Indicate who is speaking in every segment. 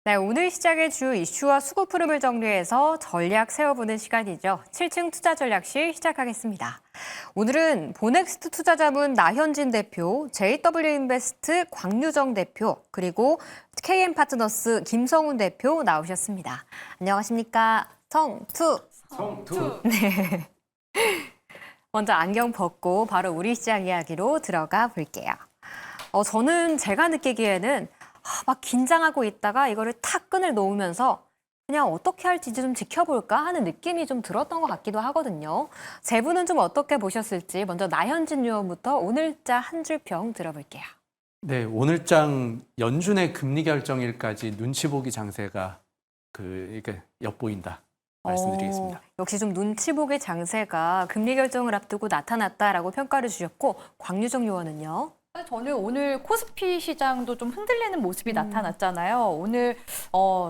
Speaker 1: 네, 오늘 시작의 주 이슈와 수급 흐름을 정리해서 전략 세워보는 시간이죠. 7층 투자전략실 시작하겠습니다. 오늘은 보넥스트 투자자문 나현진 대표, JW인베스트 광유정 대표, 그리고 KM파트너스 김성훈 대표 나오셨습니다. 안녕하십니까? 성투. 네. 먼저 안경 벗고 바로 우리 시장 이야기로 들어가 볼게요. 저는 제가 느끼기에는 막 긴장하고 있다가 이거를 탁 끈을 놓으면서 그냥 어떻게 할지 좀 지켜볼까 하는 느낌이 좀 들었던 것 같기도 하거든요. 세 분은 좀 어떻게 보셨을지 먼저 나현진 의원부터 오늘자 한 줄 평 들어볼게요.
Speaker 2: 네, 오늘장 연준의 금리 결정일까지 눈치 보기 장세가 이렇게 엿보인다 말씀드리겠습니다.
Speaker 1: 역시 좀 눈치 보기 장세가 금리 결정을 앞두고 나타났다라고 평가를 주셨고 광유정 의원은요?
Speaker 3: 저는 오늘 코스피 시장도 좀 흔들리는 모습이 나타났잖아요. 오늘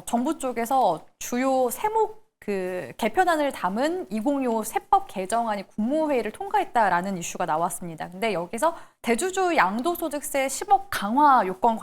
Speaker 3: 정부 쪽에서 주요 세목 개편안을 담은 2025 세법 개정안이 국무회의를 통과했다라는 이슈가 나왔습니다. 근데 여기서 대주주 양도소득세 10억 강화 요건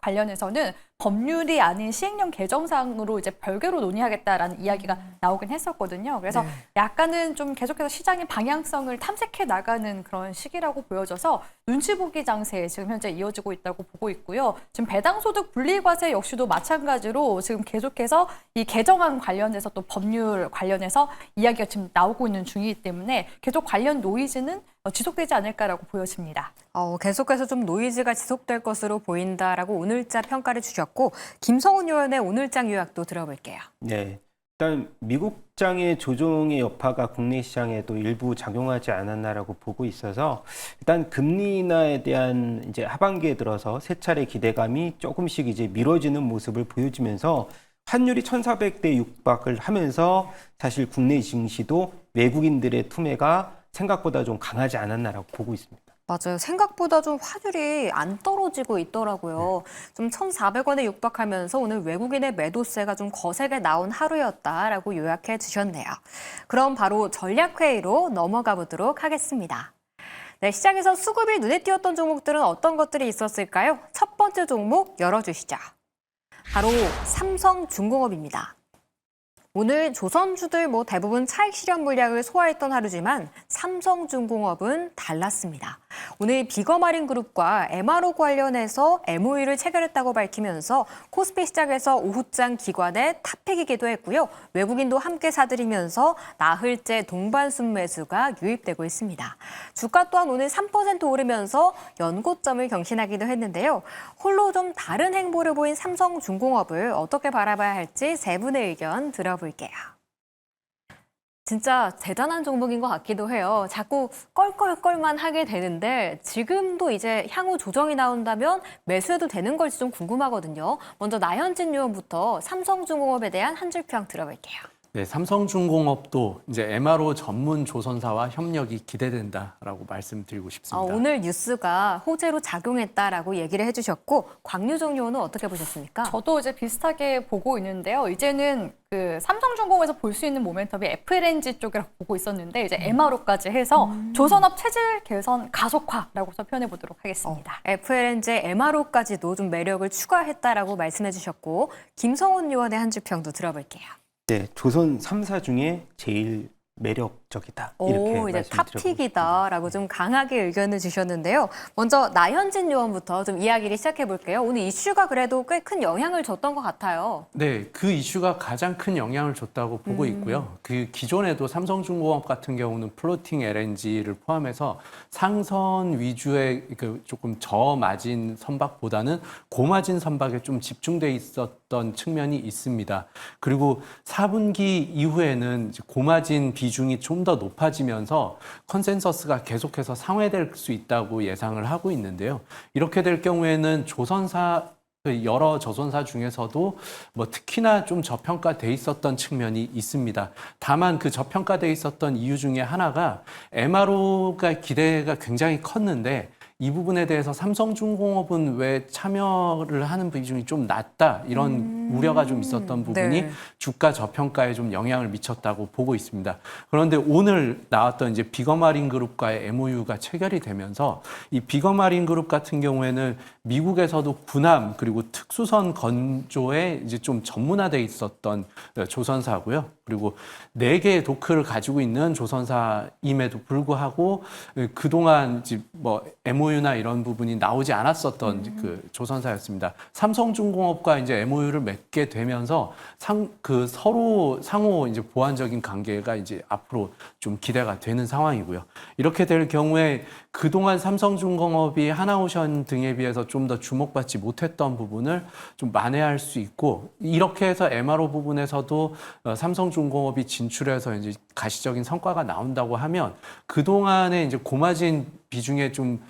Speaker 3: 관련해서는 법률이 아닌 시행령 개정상으로 이제 별개로 논의하겠다라는 이야기가 나오긴 했었거든요. 그래서 약간은 좀 계속해서 시장의 방향성을 탐색해 나가는 그런 시기라고 보여져서 눈치 보기 장세에 지금 현재 이어지고 있다고 보고 있고요. 지금 배당소득 분리과세 역시도 마찬가지로 지금 계속해서 이 개정안 관련해서 또 법률 관련해서 이야기가 지금 나오고 있는 중이기 때문에 계속 관련 노이즈는 지속되지 않을까라고 보여집니다.
Speaker 1: 계속해서 좀 노이즈가 지속될 것으로 보인다라고 오늘자 평가를 주셨고 김성훈 의원의 오늘장 요약도 들어볼게요.
Speaker 4: 네, 일단 미국장의 조정의 여파가 국내 시장에도 일부 작용하지 않았나라고 보고 있어서 일단 금리 인하에 대한 이제 하반기에 들어서 세 차례 기대감이 조금씩 이제 미뤄지는 모습을 보여주면서 환율이 1,400대 육박을 하면서 사실 국내 증시도 외국인들의 투매가 생각보다 좀 강하지 않았나라고 보고 있습니다.
Speaker 1: 맞아요. 생각보다 좀 환율이 안 떨어지고 있더라고요. 좀 1,400원에 육박하면서 오늘 외국인의 매도세가 좀 거세게 나온 하루였다라고 요약해 주셨네요. 그럼 바로 전략회의로 넘어가 보도록 하겠습니다. 네, 시장에서 수급이 눈에 띄었던 종목들은 어떤 것들이 있었을까요? 첫 번째 종목 열어주시죠. 바로 삼성중공업입니다. 오늘 조선주들 대부분 차익 실현 물량을 소화했던 하루지만 삼성중공업은 달랐습니다. 오늘 비거마린그룹과 MRO 관련해서 MOU를 체결했다고 밝히면서 코스피 시장에서 오후장 기관의 탑픽이기도 했고요. 외국인도 함께 사들이면서 나흘째 동반 순매수가 유입되고 있습니다. 주가 또한 오늘 3% 오르면서 연고점을 경신하기도 했는데요. 홀로 좀 다른 행보를 보인 삼성중공업을 어떻게 바라봐야 할지 세 분의 의견 들어볼게요. 진짜 대단한 종목인 것 같기도 해요. 자꾸 껄껄껄만 하게 되는데 지금도 이제 향후 조정이 나온다면 매수해도 되는 걸지 좀 궁금하거든요. 먼저 나현진 의원부터 삼성중공업에 대한 한 줄 평 들어볼게요.
Speaker 2: 네, 삼성중공업도 이제 MRO 전문 조선사와 협력이 기대된다라고 말씀드리고 싶습니다.
Speaker 1: 오늘 뉴스가 호재로 작용했다라고 얘기를 해주셨고 광유정 의원은 어떻게 보셨습니까?
Speaker 3: 저도 이제 비슷하게 보고 있는데요. 이제는 삼성중공업에서 볼 수 있는 모멘텀이 FLNG 쪽이라고 보고 있었는데 이제 MRO까지 해서 조선업 체질 개선 가속화라고 표현해 보도록 하겠습니다.
Speaker 1: FLNG MRO까지도 좀 매력을 추가했다라고 말씀해 주셨고 김성훈 의원의 한 줄 평도 들어볼게요.
Speaker 4: 네, 조선 3사 중에 제일 매력적이다. 이렇게
Speaker 1: 이제 탑픽이다라고 좀 강하게 의견을 주셨는데요. 먼저 나현진 의원부터 좀 이야기를 시작해 볼게요. 오늘 이슈가 그래도 꽤 큰 영향을 줬던 것 같아요.
Speaker 2: 네, 그 이슈가 가장 큰 영향을 줬다고 보고 있고요. 기존에도 삼성중공업 같은 경우는 플로팅 LNG를 포함해서 상선 위주의 조금 저마진 선박보다는 고마진 선박에 좀 집중돼 있었던 측면이 있습니다. 그리고 4분기 이후에는 이제 고마진 비중이 좀 더 높아지면서 컨센서스가 계속해서 상회될 수 있다고 예상을 하고 있는데요. 이렇게 될 경우에는 여러 조선사 중에서도 특히나 좀 저평가돼 있었던 측면이 있습니다. 다만 그 저평가돼 있었던 이유 중에 하나가 MRO가 기대가 굉장히 컸는데 이 부분에 대해서 삼성중공업은 왜 참여를 하는 비중이 좀 낮다 이런 우려가 좀 있었던 부분이
Speaker 1: 네.
Speaker 2: 주가 저평가에 좀 영향을 미쳤다고 보고 있습니다. 그런데 오늘 나왔던 이제 비거마린 그룹과의 MOU가 체결이 되면서 이 비거마린 그룹 같은 경우에는 미국에서도 군함 그리고 특수선 건조에 이제 좀 전문화돼 있었던 조선사고요. 그리고 4개의 도크를 가지고 있는 조선사임에도 불구하고 그동안 이제 뭐 MOU나 이런 부분이 나오지 않았었던 그 조선사였습니다. 삼성중공업과 이제 MOU를 맺게 되면서 서로 상호 이제 보완적인 관계가 이제 앞으로 좀 기대가 되는 상황이고요. 이렇게 될 경우에 그동안 삼성중공업이 하나오션 등에 비해서 좀 더 주목받지 못했던 부분을 좀 만회할 수 있고, 이렇게 해서 MRO 부분에서도 삼성중공업이 진출해서 이제 가시적인 성과가 나온다고 하면 그동안에 이제 고마진 비중에 좀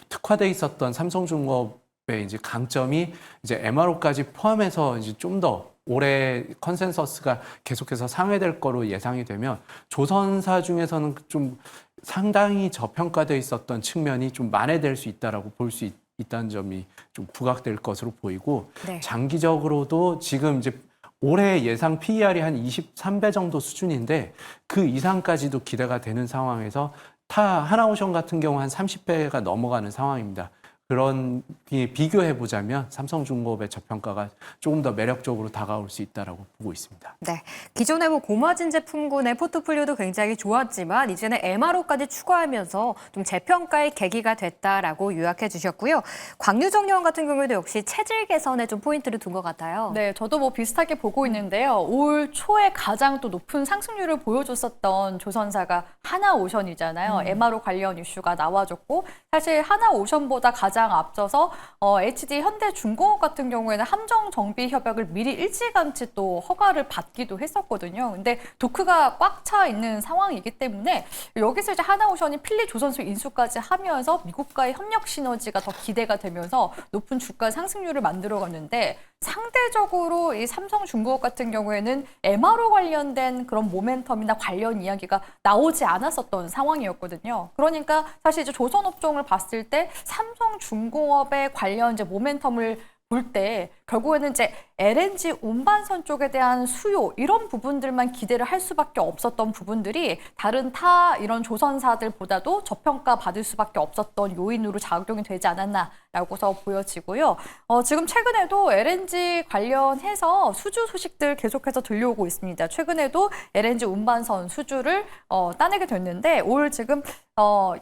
Speaker 2: 특화돼 있었던 삼성중공업의 이제 강점이 이제 MRO까지 포함해서 이제 좀 더 올해 컨센서스가 계속해서 상회될 거로 예상이 되면 조선사 중에서는 좀 상당히 저평가되어 있었던 측면이 좀 만회될 수 있다라고 볼 수 있다는 점이 좀 부각될 것으로 보이고,
Speaker 1: 네.
Speaker 2: 장기적으로도 지금 이제 올해 예상 PER이 한 23배 정도 수준인데 그 이상까지도 기대가 되는 상황에서 하나오션 같은 경우 한 30배가 넘어가는 상황입니다. 그런 비교해 보자면 삼성중공업의 저평가가 조금 더 매력적으로 다가올 수 있다라고 보고 있습니다.
Speaker 1: 네, 기존의 고마진 제품군의 포트폴리오도 굉장히 좋았지만 이제는 MRO까지 추가하면서 좀 재평가의 계기가 됐다라고 요약해 주셨고요. 광유정유원 같은 경우에도 역시 체질 개선에 좀 포인트를 둔 것 같아요.
Speaker 3: 네, 저도 뭐 비슷하게 보고 있는데요. 올 초에 가장 또 높은 상승률을 보여줬었던 조선사가 하나오션이잖아요. MRO 관련 이슈가 나와줬고, 사실 하나오션보다 가장 앞서서 HD 현대중공업 같은 경우에는 함정 정비 협약을 미리 일찌감치 또 허가를 받기도 했었거든요. 근데 도크가 꽉 차 있는 상황이기 때문에 여기서 이제 하나오션이 필리 조선소 인수까지 하면서 미국과의 협력 시너지가 더 기대가 되면서 높은 주가 상승률을 만들어갔는데, 상대적으로 이 삼성중공업 같은 경우에는 MRO 관련된 그런 모멘텀이나 관련 이야기가 나오지 않았었던 상황이었거든요. 그러니까 사실 이제 조선업종을 봤을 때 삼성중공업의 관련 이제 모멘텀을 볼 때 결국에는 이제 LNG 운반선 쪽에 대한 수요, 이런 부분들만 기대를 할 수밖에 없었던 부분들이 다른 이런 조선사들보다도 저평가 받을 수밖에 없었던 요인으로 작용이 되지 않았나라고서 보여지고요. 지금 최근에도 LNG 관련해서 수주 소식들 계속해서 들려오고 있습니다. 최근에도 LNG 운반선 수주를 따내게 됐는데, 올 지금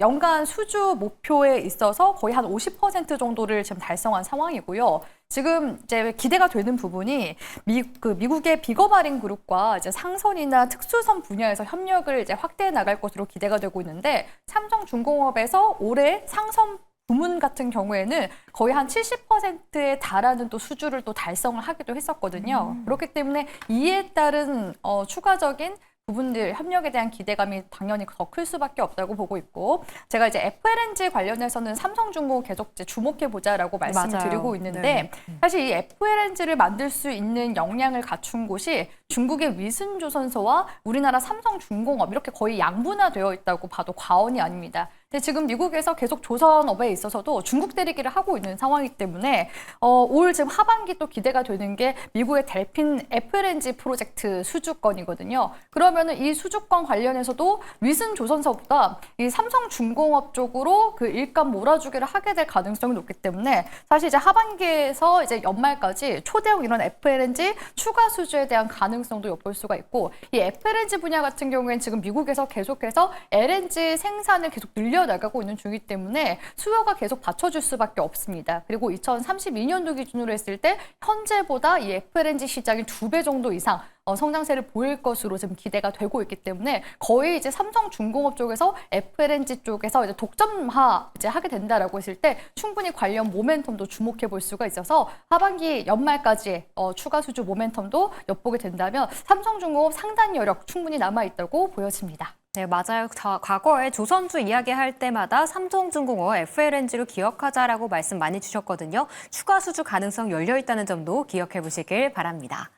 Speaker 3: 연간 수주 목표에 있어서 거의 한 50% 정도를 지금 달성한 상황이고요. 지금 이제 기대가 되는 부분이 미국의 비거마린 그룹과 이제 상선이나 특수선 분야에서 협력을 이제 확대해 나갈 것으로 기대가 되고 있는데, 삼성중공업에서 올해 상선 부문 같은 경우에는 거의 한 70%에 달하는 또 수주를 또 달성을 하기도 했었거든요. 그렇기 때문에 이에 따른 추가적인 부분들, 협력에 대한 기대감이 당연히 더 클 수밖에 없다고 보고 있고, 제가 이제 FLNG 관련해서는 삼성중공업 계속 이제 주목해보자라고 말씀을
Speaker 1: 맞아요.
Speaker 3: 드리고 있는데,
Speaker 1: 네.
Speaker 3: 사실 이 FLNG를 만들 수 있는 역량을 갖춘 곳이 중국의 위슨조선소와 우리나라 삼성중공업, 이렇게 거의 양분화되어 있다고 봐도 과언이 아닙니다. 근데 지금 미국에서 계속 조선업에 있어서도 중국 때리기를 하고 있는 상황이기 때문에 올 지금 하반기 또 기대가 되는 게 미국의 델핀 FLNG 프로젝트 수주권이거든요. 그러면은 이 수주권 관련해서도 위슨조선소보다 이 삼성중공업 쪽으로 그 일감 몰아주기를 하게 될 가능성이 높기 때문에, 사실 이제 하반기에서 이제 연말까지 초대형 이런 FLNG 추가 수주에 대한 가능성도 엿볼 수가 있고, 이 FLNG 분야 같은 경우에는 지금 미국에서 계속해서 LNG 생산을 계속 늘려나가고 있는 중이기 때문에 수요가 계속 받쳐줄 수밖에 없습니다. 그리고 2032년도 기준으로 했을 때 현재보다 이 FLNG 시장이 2배 정도 이상 성장세를 보일 것으로 지금 기대가 되고 있기 때문에, 거의 이제 삼성중공업 쪽에서 FLNG 쪽에서 이제 독점화 이제 하게 된다라고 했을 때 충분히 관련 모멘텀도 주목해 볼 수가 있어서 하반기 연말까지 추가 수주 모멘텀도 엿보게 된다면 삼성중공업 상단 여력 충분히 남아 있다고 보여집니다.
Speaker 1: 네, 맞아요. 과거에 조선주 이야기할 때마다 삼성중공업 FLNG로 기억하자라고 말씀 많이 주셨거든요. 추가 수주 가능성 열려 있다는 점도 기억해 보시길 바랍니다.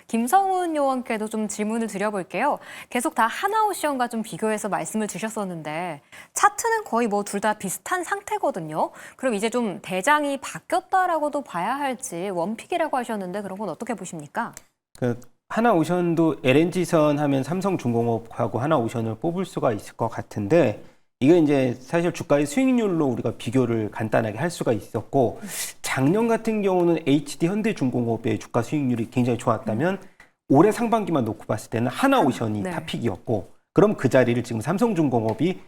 Speaker 1: 김성훈 요원께도 좀 질문을 드려볼게요. 계속 다 하나오션과 좀 비교해서 말씀을 주셨었는데 차트는 거의 뭐 둘 다 비슷한 상태거든요. 그럼 이제 좀 대장이 바뀌었다라고도 봐야 할지 원픽이라고 하셨는데 그런 건 어떻게 보십니까?
Speaker 4: 하나오션도 LNG선 하면 삼성중공업하고 하나오션을 뽑을 수가 있을 것 같은데 이게 이제 사실 주가의 수익률로 우리가 비교를 간단하게 할 수가 있었고 작년 같은 경우는 HD 현대중공업의 주가 수익률이 굉장히 좋았다면 올해 상반기만 놓고 봤을 때는 하나오션이
Speaker 1: 네.
Speaker 4: 탑픽이었고 그럼 그 자리를 지금 삼성중공업이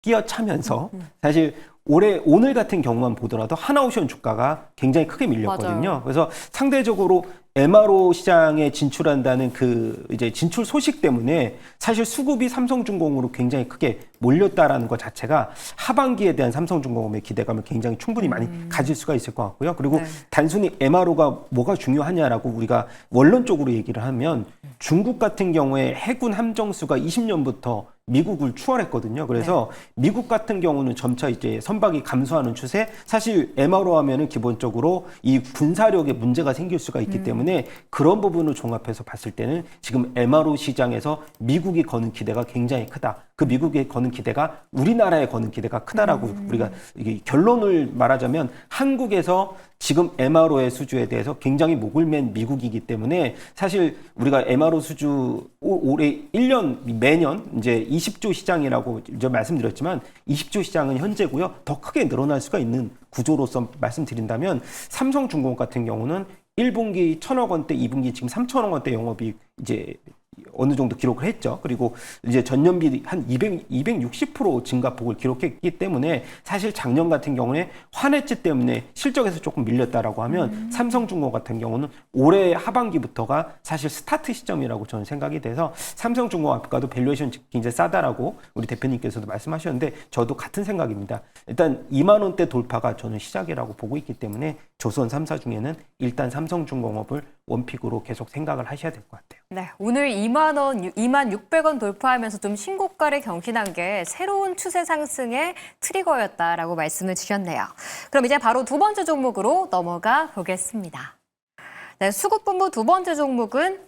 Speaker 4: 끼어차면서 사실 오늘 같은 경우만 보더라도 하나오션 주가가 굉장히 크게 밀렸거든요.
Speaker 1: 맞아요.
Speaker 4: 그래서 상대적으로 MRO 시장에 진출한다는 그 이제 진출 소식 때문에 사실 수급이 삼성중공업으로 굉장히 크게 몰렸다라는 것 자체가 하반기에 대한 삼성중공업의 기대감을 굉장히 충분히 많이 가질 수가 있을 것 같고요. 그리고
Speaker 1: 네.
Speaker 4: 단순히 MRO가 뭐가 중요하냐라고 우리가 원론적으로 얘기를 하면 중국 같은 경우에 해군 함정수가 20년부터 미국을 추월했거든요. 그래서 미국 같은 경우는 점차 이제 선박이 감소하는 추세. 사실 MRO 하면은 기본적으로 이 군사력에 문제가 생길 수가 있기 때문에 그런 부분을 종합해서 봤을 때는 지금 MRO 시장에서 미국이 거는 기대가 굉장히 크다. 그 미국에 거는 기대가 우리나라에 거는 기대가 크다라고 우리가 이게 결론을 말하자면 한국에서 지금 MRO의 수주에 대해서 굉장히 목을 맨 미국이기 때문에 사실 우리가 MRO 수주 올해 1년 매년 이제 20조 시장이라고 이제 말씀드렸지만 20조 시장은 현재고요. 더 크게 늘어날 수가 있는 구조로서 말씀드린다면 삼성중공업 같은 경우는 1분기 1,000억 원대, 2분기 지금 3,000억 원대 영업이익 이제 어느 정도 기록을 했죠. 그리고 이제 전년비 한 260% 증가폭을 기록했기 때문에 사실 작년 같은 경우에 환해지 때문에 실적에서 조금 밀렸다라고 하면 삼성중공업 같은 경우는 올해 하반기부터가 사실 스타트 시점이라고 저는 생각이 돼서 삼성중공업 아까도 밸류에이션 굉장히 싸다라고 우리 대표님께서도 말씀하셨는데 저도 같은 생각입니다. 일단 2만 원대 돌파가 저는 시작이라고 보고 있기 때문에 조선 3사 중에는 일단 삼성중공업을 원픽으로 계속 생각을 하셔야 될 것 같아요.
Speaker 1: 네, 오늘 2만 원, 2만 600원 돌파하면서 좀 신고가를 경신한 게 새로운 추세 상승의 트리거였다라고 말씀을 주셨네요. 그럼 이제 바로 두 번째 종목으로 넘어가 보겠습니다. 네, 수급본부 두 번째 종목은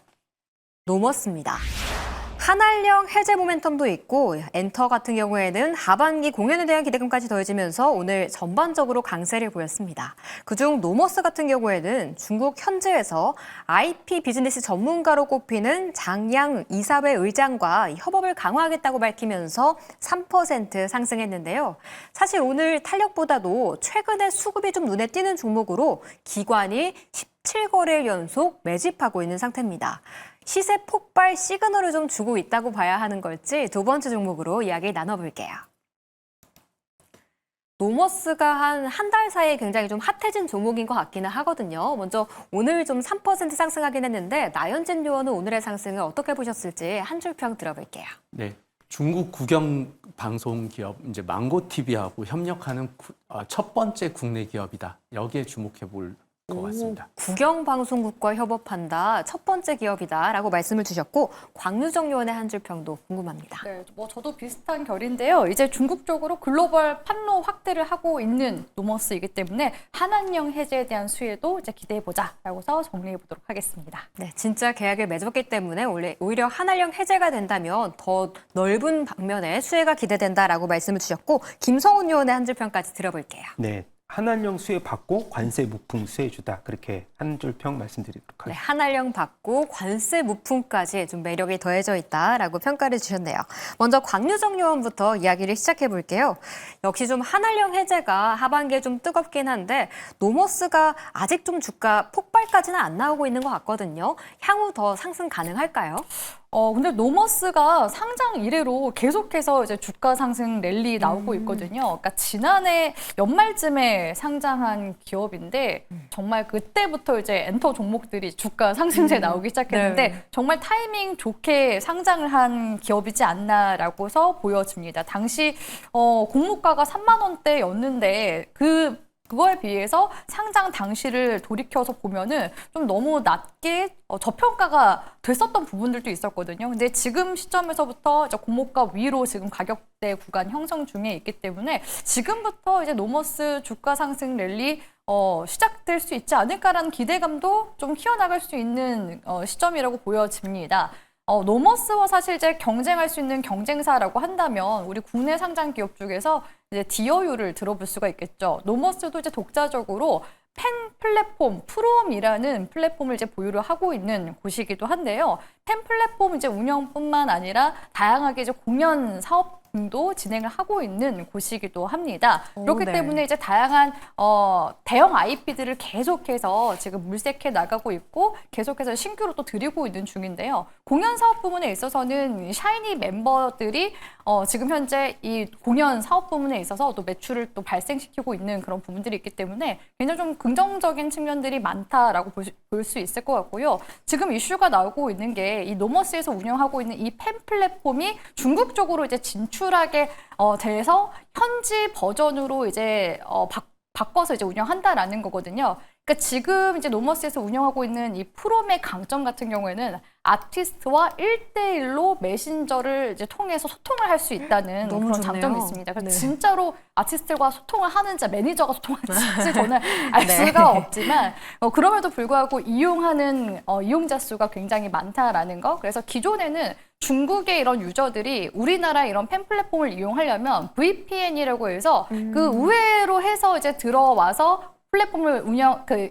Speaker 1: 노머스입니다. 한알령 해제 모멘텀도 있고 엔터 같은 경우에는 하반기 공연에 대한 기대감까지 더해지면서 오늘 전반적으로 강세를 보였습니다. 그중 노머스 같은 경우에는 중국 현지에서 IP 비즈니스 전문가로 꼽히는 장양 이사회 의장과 협업을 강화하겠다고 밝히면서 3% 상승했는데요. 사실 오늘 탄력보다도 최근에 수급이 좀 눈에 띄는 종목으로 기관이 17거래일 연속 매집하고 있는 상태입니다. 시세 폭발 시그널을 좀 주고 있다고 봐야 하는 걸지 두 번째 종목으로 이야기 나눠볼게요. 노머스가 한 달 사이에 굉장히 좀 핫해진 종목인 것 같기는 하거든요. 먼저 오늘 좀 3% 상승하긴 했는데 나연진 요원은 오늘의 상승을 어떻게 보셨을지 한 줄 평 들어볼게요.
Speaker 2: 네. 중국 국영 방송 기업 이제 망고TV하고 협력하는 첫 번째 국내 기업이다. 여기에 주목해 볼 것 같습니다.
Speaker 1: 국영방송국과 협업한다. 첫 번째 기업이다라고 말씀을 주셨고 광유정 요원의 한 줄 평도 궁금합니다.
Speaker 3: 네, 뭐 저도 비슷한 결인데요. 이제 중국 쪽으로 글로벌 판로 확대를 하고 있는 노머스이기 때문에 한한령 해제에 대한 수혜도 이제 기대해 보자라고서 정리해 보도록 하겠습니다.
Speaker 1: 네, 진짜 계약을 맺었기 때문에 오히려 한알령 해제가 된다면 더 넓은 방면에 수혜가 기대된다라고 말씀을 주셨고 김성훈 요원의 한 줄 평까지 들어볼게요.
Speaker 4: 네. 한알령 수혜 받고 관세 무풍 수혜 주다 그렇게 한 줄 평 말씀드리도록
Speaker 1: 네,
Speaker 4: 하겠습니다.
Speaker 1: 한알령 받고 관세 무풍까지 좀 매력이 더해져 있다라고 평가를 주셨네요. 먼저 광유정 요원부터 이야기를 시작해 볼게요. 역시 좀 한알령 해제가 하반기에 좀 뜨겁긴 한데 노머스가 아직 좀 주가 폭발까지는 안 나오고 있는 것 같거든요. 향후 더 상승 가능할까요?
Speaker 3: 근데 노머스가 상장 이래로 계속해서 이제 주가 상승 랠리 나오고 있거든요. 그러니까 지난해 연말쯤에 상장한 기업인데 정말 그때부터 이제 엔터 종목들이 주가 상승세 나오기 시작했는데
Speaker 1: 네.
Speaker 3: 정말 타이밍 좋게 상장을 한 기업이지 않나라고서 보여집니다. 당시 공모가가 3만 원대였는데 그 그거에 비해서 상장 당시를 돌이켜서 보면은 좀 너무 낮게 저평가가 됐었던 부분들도 있었거든요. 근데 지금 시점에서부터 이제 고목가 위로 지금 가격대 구간 형성 중에 있기 때문에 지금부터 이제 노머스 주가 상승 랠리 시작될 수 있지 않을까라는 기대감도 좀 키워나갈 수 있는 시점이라고 보여집니다. 노머스와 사실 이제 경쟁할 수 있는 경쟁사라고 한다면 우리 국내 상장 기업 중에서 이제 디어유를 들어볼 수가 있겠죠. 노머스도 이제 독자적으로 팬 플랫폼 프롬이라는 플랫폼을 이제 보유를 하고 있는 곳이기도 한데요. 팬 플랫폼 이제 운영뿐만 아니라 다양하게 이제 공연 사업 등도 진행을 하고 있는 곳이기도 합니다. 그렇기
Speaker 1: 네.
Speaker 3: 때문에 이제 다양한 대형 IP들을 계속해서 지금 물색해 나가고 있고 계속해서 신규로 또 들이고 있는 중인데요. 공연 사업 부분에 있어서는 샤이니 멤버들이 지금 현재 이 공연 사업 부분에 있어서 또 매출을 또 발생시키고 있는 그런 부분들이 있기 때문에 굉장히 좀 긍정적인 측면들이 많다라고 볼 수 있을 것 같고요. 지금 이슈가 나오고 있는 게 이 노머스에서 운영하고 있는 이 팬 플랫폼이 중국 쪽으로 이제 진출하게 돼서 현지 버전으로 이제 바꿔서 이제 운영한다라는 거거든요. 그러니까 지금 이제 노머스에서 운영하고 있는 이 프롬의 강점 같은 경우에는 아티스트와 1대1로 메신저를 이제 통해서 소통을 할 수 있다는
Speaker 1: 너무
Speaker 3: 그런
Speaker 1: 좋네요.
Speaker 3: 장점이 있습니다. 그래서
Speaker 1: 네.
Speaker 3: 진짜로 아티스트들과 소통을 하는지 매니저가 소통하는지 저는 알
Speaker 1: 네.
Speaker 3: 수가 없지만 그럼에도 불구하고 이용하는 이용자 수가 굉장히 많다라는 거. 그래서 기존에는 중국의 이런 유저들이 우리나라 이런 팬 플랫폼을 이용하려면 VPN이라고 해서 그 우회로 해서 이제 들어와서 플랫폼을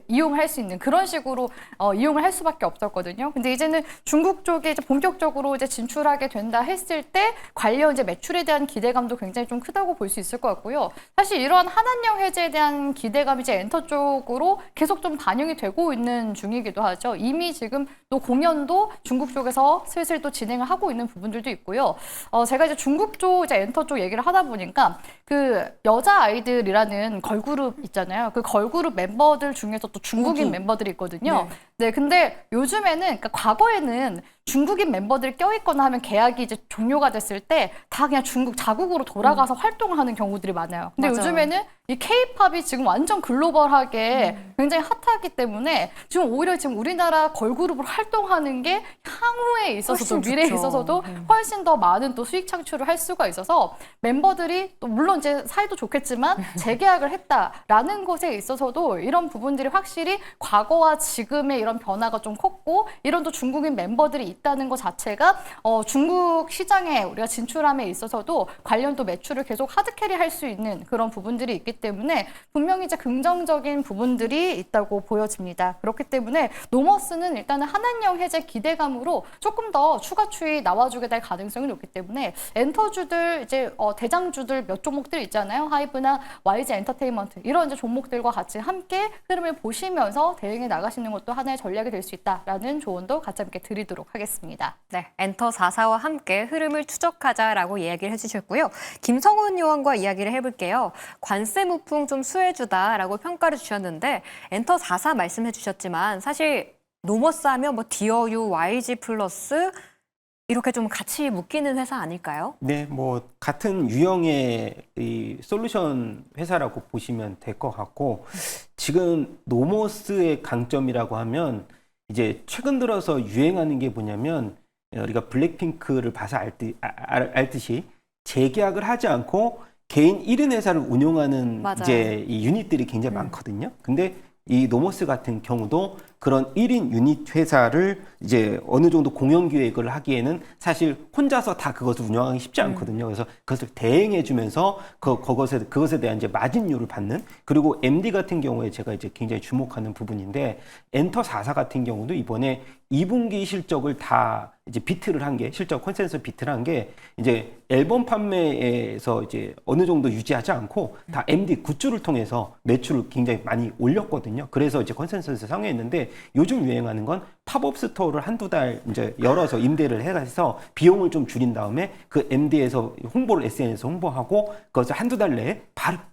Speaker 3: 이용할 수 있는 그런 식으로 이용을 할 수밖에 없었거든요. 근데 이제는 중국 쪽에 이제 본격적으로 이제 진출하게 된다 했을 때 관련 이제 매출에 대한 기대감도 굉장히 좀 크다고 볼 수 있을 것 같고요. 사실 이러한 한한령 해제에 대한 기대감이 이제 엔터 쪽으로 계속 좀 반영이 되고 있는 중이기도 하죠. 이미 지금 또 공연도 중국 쪽에서 슬슬 또 진행을 하고 있는 부분들도 있고요. 제가 이제 중국 쪽 이제 엔터 쪽 얘기를 하다 보니까 그 여자 아이들이라는 걸그룹 있잖아요. 그 걸그룹 멤버들 중에서 또 중국인 멤버들이 있거든요. 네, 근데 요즘에는, 그러니까 과거에는 중국인 멤버들 껴있거나 하면 계약이 이제 종료가 됐을 때 다 그냥 중국 자국으로 돌아가서 활동을 하는 경우들이 많아요. 근데
Speaker 1: 맞아요.
Speaker 3: 요즘에는 이 K-팝이 지금 완전 글로벌하게 굉장히 핫하기 때문에 지금 오히려 지금 우리나라 걸그룹으로 활동하는 게 향후에 있어서도
Speaker 1: 훨씬
Speaker 3: 미래에
Speaker 1: 좋죠.
Speaker 3: 있어서도 훨씬 더 많은 또 수익 창출을 할 수가 있어서 멤버들이 또 물론 이제 사이도 좋겠지만 재계약을 했다라는 것에 있어서도 이런 부분들이 확실히 과거와 지금의 이런 변화가 좀 컸고 이런 또 중국인 멤버들이 있다는 것 자체가 중국 시장에 우리가 진출함에 있어서도 관련 또 매출을 계속 하드캐리 할 수 있는 그런 부분들이 있기 때문에 분명히 이제 긍정적인 부분들이 있다고 보여집니다. 그렇기 때문에 노머스는 일단은 한한령 해제 기대감으로 조금 더 추가 추이 나와주게 될 가능성이 높기 때문에 엔터주들 이제 대장주들 몇 종목들 있잖아요. 하이브나 YG 엔터테인먼트 이런 이제 종목들과 같이 함께 흐름을 보시면서 대응해 나가시는 것도 하나의 전략이 될 수 있다라는 조언도 같이 함께 드리도록 하겠습니다.
Speaker 1: 네, 엔터 4사와 함께 흐름을 추적하자라고 이야기를 해주셨고요. 김성훈 요원과 이야기를 해볼게요. 관세 무풍 좀 수혜주다라고 평가를 주셨는데 엔터 4사 말씀해 주셨지만 사실 노머스 하면 뭐 디어유, YG 플러스 이렇게 좀 같이 묶이는 회사 아닐까요?
Speaker 4: 네, 뭐 같은 유형의 이 솔루션 회사라고 보시면 될 것 같고 지금 노머스의 강점이라고 하면 이제 최근 들어서 유행하는 게 뭐냐면 우리가 블랙핑크를 봐서 알듯이 재계약을 하지 않고 개인 1인 회사를 운영하는
Speaker 1: 맞아요.
Speaker 4: 이제 이 유닛들이 굉장히 많거든요. 근데 이 노머스 같은 경우도 그런 1인 유닛 회사를 이제 어느 정도 공연 기획을 하기에는 사실 혼자서 다 그것을 운영하기 쉽지 않거든요. 그래서 그것을 대행해주면서 그것에 대한 이제 마진율을 받는 그리고 MD 같은 경우에 제가 이제 굉장히 주목하는 부분인데 엔터 4사 같은 경우도 이번에 2분기 실적을 다 이제 비트를 한 게 실적 컨센서스 비트를 한 게 이제 앨범 판매에서 이제 어느 정도 유지하지 않고 다 MD 굿즈를 통해서 매출을 굉장히 많이 올렸거든요. 그래서 이제 컨센서스 상회했는데 요즘 유행하는 건 팝업 스토어를 한두 달 이제 열어서 임대를 해서 비용을 좀 줄인 다음에 그 MD에서 홍보를 SNS에서 홍보하고 그것을 한두 달 내에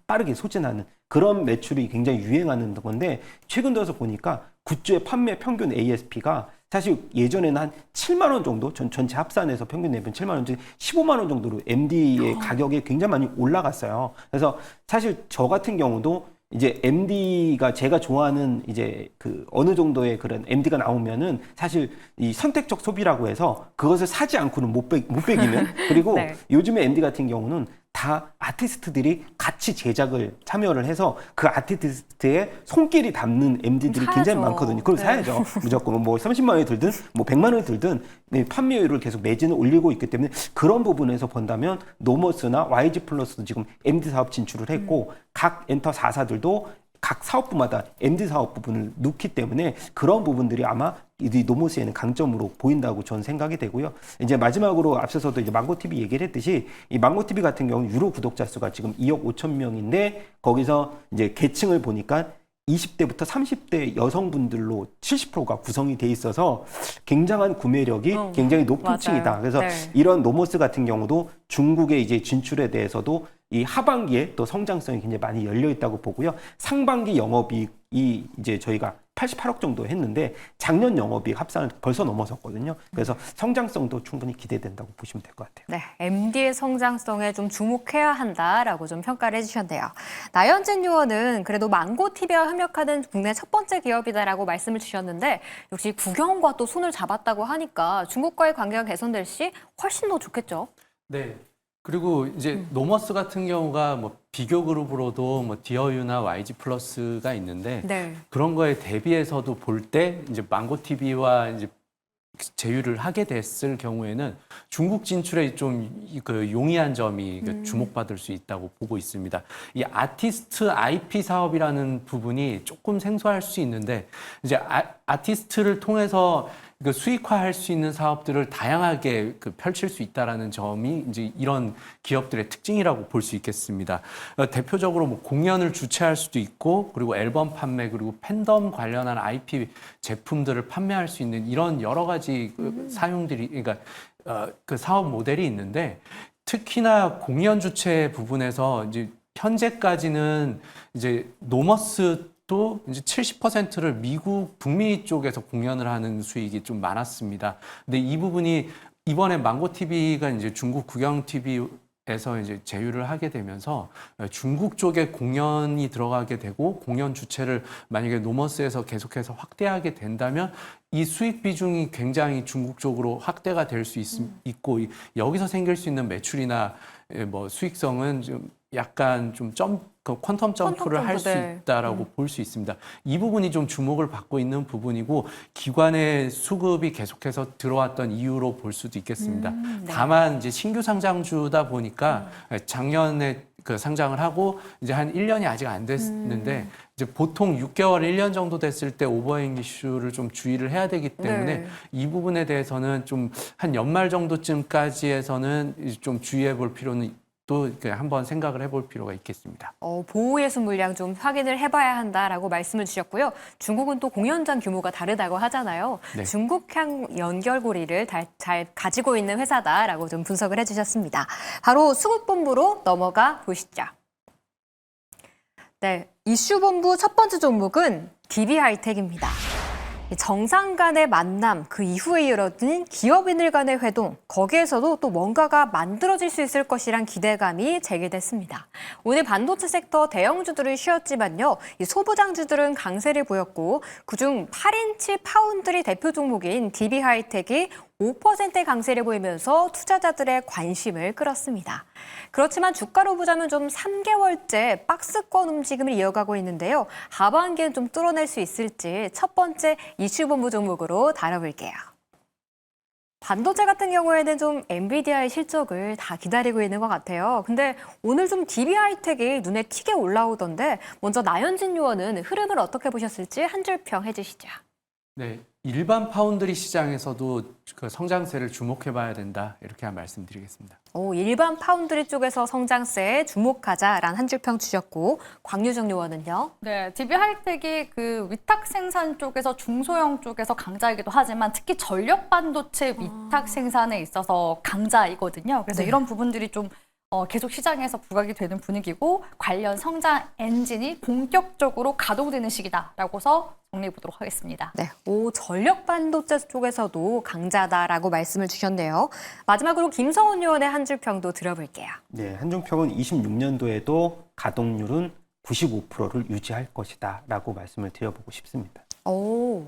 Speaker 4: 빠르게 소진하는 그런 매출이 굉장히 유행하는 건데 최근 들어서 보니까 굿즈의 판매 평균 ASP가 사실 예전에는 한 7만 원 정도 전체 합산해서 평균 내면 7만 원, 15만 원 정도로 MD의 가격이 굉장히 많이 올라갔어요. 그래서 사실 저 같은 경우도 이제 MD가 제가 좋아하는 이제 그 어느 정도의 그런 MD가 나오면은 사실 이 선택적 소비라고 해서 그것을 사지 않고는 못 빼기는 그리고
Speaker 1: 네.
Speaker 4: 요즘에 MD 같은 경우는 다 아티스트들이 같이 제작을 참여를 해서 그 아티스트의 손길이 담는 MD들이 굉장히
Speaker 1: 사야죠.
Speaker 4: 많거든요. 그걸
Speaker 1: 네.
Speaker 4: 사야죠. 무조건 뭐 30만 원이 들든 뭐 100만 원이 들든 네, 판매율을 계속 매진을 올리고 있기 때문에 그런 부분에서 본다면 노머스나 YG 플러스도 지금 MD 사업 진출을 했고 각 엔터 4사들도 각 사업부마다 MD 사업 부분을 넣기 때문에 그런 부분들이 아마 이 노모스에는 강점으로 보인다고 저는 생각이 되고요. 이제 마지막으로 앞서서도 이제 망고TV 얘기를 했듯이 이 망고TV 같은 경우 유료 구독자 수가 지금 2억 5천 명인데 거기서 이제 계층을 보니까 20대부터 30대 여성분들로 70%가 구성이 돼 있어서 굉장한 구매력이 굉장히 높은
Speaker 1: 맞아요.
Speaker 4: 층이다. 그래서
Speaker 1: 네.
Speaker 4: 이런 노모스 같은 경우도 중국의 이제 진출에 대해서도 이 하반기에 또 성장성이 굉장히 많이 열려 있다고 보고요. 상반기 영업이익이 이제 저희가 88억 정도 했는데 작년 영업이익 합산을 벌써 넘어섰거든요. 그래서 성장성도 충분히 기대된다고 보시면 될 것 같아요.
Speaker 1: 네, MD의 성장성에 좀 주목해야 한다라고 좀 평가를 해주셨네요. 나연진 의원은 그래도 망고TV와 협력하는 국내 첫 번째 기업이다라고 말씀을 주셨는데 역시 국영과 또 손을 잡았다고 하니까 중국과의 관계가 개선될 시 훨씬 더 좋겠죠.
Speaker 2: 네. 그리고 이제 노머스 같은 경우가 뭐 비교 그룹으로도 뭐 디어유나 YG 플러스가 있는데
Speaker 1: 네.
Speaker 2: 그런 거에 대비해서도 볼 때 이제 망고TV와 이제 제휴를 하게 됐을 경우에는 중국 진출에 좀 그 용이한 점이 주목받을 수 있다고 보고 있습니다. 이 아티스트 IP 사업이라는 부분이 조금 생소할 수 있는데 이제 아티스트를 통해서 그 수익화할 수 있는 사업들을 다양하게 펼칠 수 있다라는 점이 이제 이런 기업들의 특징이라고 볼 수 있겠습니다. 대표적으로 뭐 공연을 주최할 수도 있고 그리고 앨범 판매 그리고 팬덤 관련한 IP 제품들을 판매할 수 있는 이런 여러 가지 그 사용들이 그러니까 그 사업 모델이 있는데 특히나 공연 주최 부분에서 이제 현재까지는 이제 노머스 또 이제 70%를 미국 북미 쪽에서 공연을 하는 수익이 좀 많았습니다. 근데 이 부분이 이번에 망고TV가 이제 중국 국영TV에서 이제 제휴를 하게 되면서 중국 쪽에 공연이 들어가게 되고 공연 주체를 만약에 노머스에서 계속해서 확대하게 된다면 이 수익 비중이 굉장히 중국 쪽으로 확대가 될 수 있고 여기서 생길 수 있는 매출이나 뭐 수익성은 좀 약간 좀 퀀텀 점프를 할 수
Speaker 1: 네.
Speaker 2: 있다라고 볼 수 있습니다. 이 부분이 좀 주목을 받고 있는 부분이고 기관의 수급이 계속해서 들어왔던 이유로 볼 수도 있겠습니다.
Speaker 1: 네.
Speaker 2: 다만 이제 신규 상장주다 보니까 작년에 그 상장을 하고 이제 한 1년이 아직 안 됐는데 이제 보통 6개월, 1년 정도 됐을 때 오버행 이슈를 좀 주의를 해야 되기 때문에
Speaker 1: 네.
Speaker 2: 이 부분에 대해서는 좀 한 연말 정도쯤까지 해서는 좀 주의해 볼 필요는 또 한번 생각을 해볼 필요가 있겠습니다.
Speaker 1: 보호예술 물량 좀 확인을 해봐야 한다라고 말씀을 주셨고요. 중국은 또 공연장 규모가 다르다고 하잖아요.
Speaker 2: 네.
Speaker 1: 중국향 연결고리를 잘 가지고 있는 회사다라고 좀 분석을 해주셨습니다. 바로 수급본부로 넘어가 보시죠. 네, 이슈본부 첫 번째 종목은 DB하이텍입니다. 정상 간의 만남, 그 이후에 이뤄진 기업인들 간의 회동, 거기에서도 또 뭔가가 만들어질 수 있을 것이란 기대감이 제기됐습니다. 오늘 반도체 섹터 대형주들은 쉬었지만요, 이 소부장주들은 강세를 보였고 그중 8인치 파운드리 대표 종목인 DB하이텍이 5%의 강세를 보이면서 투자자들의 관심을 끌었습니다. 그렇지만 주가로 보자면 좀 3개월째 박스권 움직임을 이어가고 있는데요. 하반기엔 좀 뚫어낼 수 있을지 첫 번째 이슈본부 종목으로 다뤄볼게요. 반도체 같은 경우에는 좀 엔비디아의 실적을 다 기다리고 있는 것 같아요. 근데 오늘 좀 DB하이텍이 눈에 튀게 올라오던데 먼저 나연진 의원은 흐름을 어떻게 보셨을지 한 줄 평 해주시죠.
Speaker 2: 네, 일반 파운드리 시장에서도 그 성장세를 주목해봐야 된다 이렇게 말씀드리겠습니다.
Speaker 1: 일반 파운드리 쪽에서 성장세에 주목하자라는 한 줄 평 주셨고 광유정 의원은요?
Speaker 3: 네, DB하이텍이 그 위탁 생산 쪽에서 중소형 쪽에서 강자이기도 하지만 특히 전력 반도체 위탁 생산에 있어서 강자이거든요. 그래서
Speaker 1: 네.
Speaker 3: 이런 부분들이 좀 계속 시장에서 부각이 되는 분위기고 관련 성장 엔진이 본격적으로 가동되는 시기다라고서 정리해 보도록 하겠습니다.
Speaker 1: 네, 전력 반도체 쪽에서도 강자다라고 말씀을 주셨네요. 마지막으로 김성훈 의원의 한 줄 평도 들어볼게요.
Speaker 4: 네, 한중평은 26년도에도 가동률은 95%를 유지할 것이다라고 말씀을 드려보고 싶습니다.
Speaker 1: 오,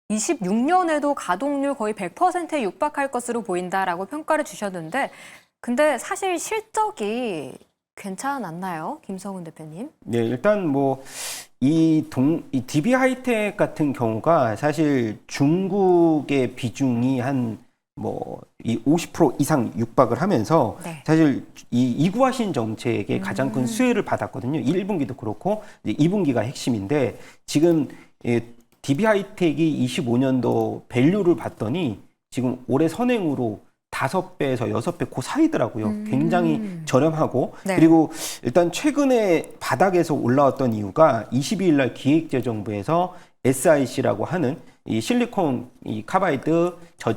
Speaker 1: 26년에도 가동률 거의 100%에 육박할 것으로 보인다라고 평가를 주셨는데, 근데 사실 실적이 괜찮았나요? 김성훈 대표님?
Speaker 4: 네, 일단 뭐 이 DB 하이텍 같은 경우가 사실 중국의 비중이 한 뭐 이 50% 이상 육박을 하면서
Speaker 1: 네.
Speaker 4: 사실 이 이구화신 정책의 가장 큰 수혜를 받았거든요. 1분기도 그렇고 이제 2분기가 핵심인데 지금 DB 하이텍이 25년도 밸류를 봤더니 지금 올해 선행으로 5배에서 6배 그 사이더라고요. 굉장히 저렴하고
Speaker 1: 네.
Speaker 4: 그리고 일단 최근에 바닥에서 올라왔던 이유가 22일 날 기획재정부에서 SiC라고 하는 이 실리콘 이 카바이드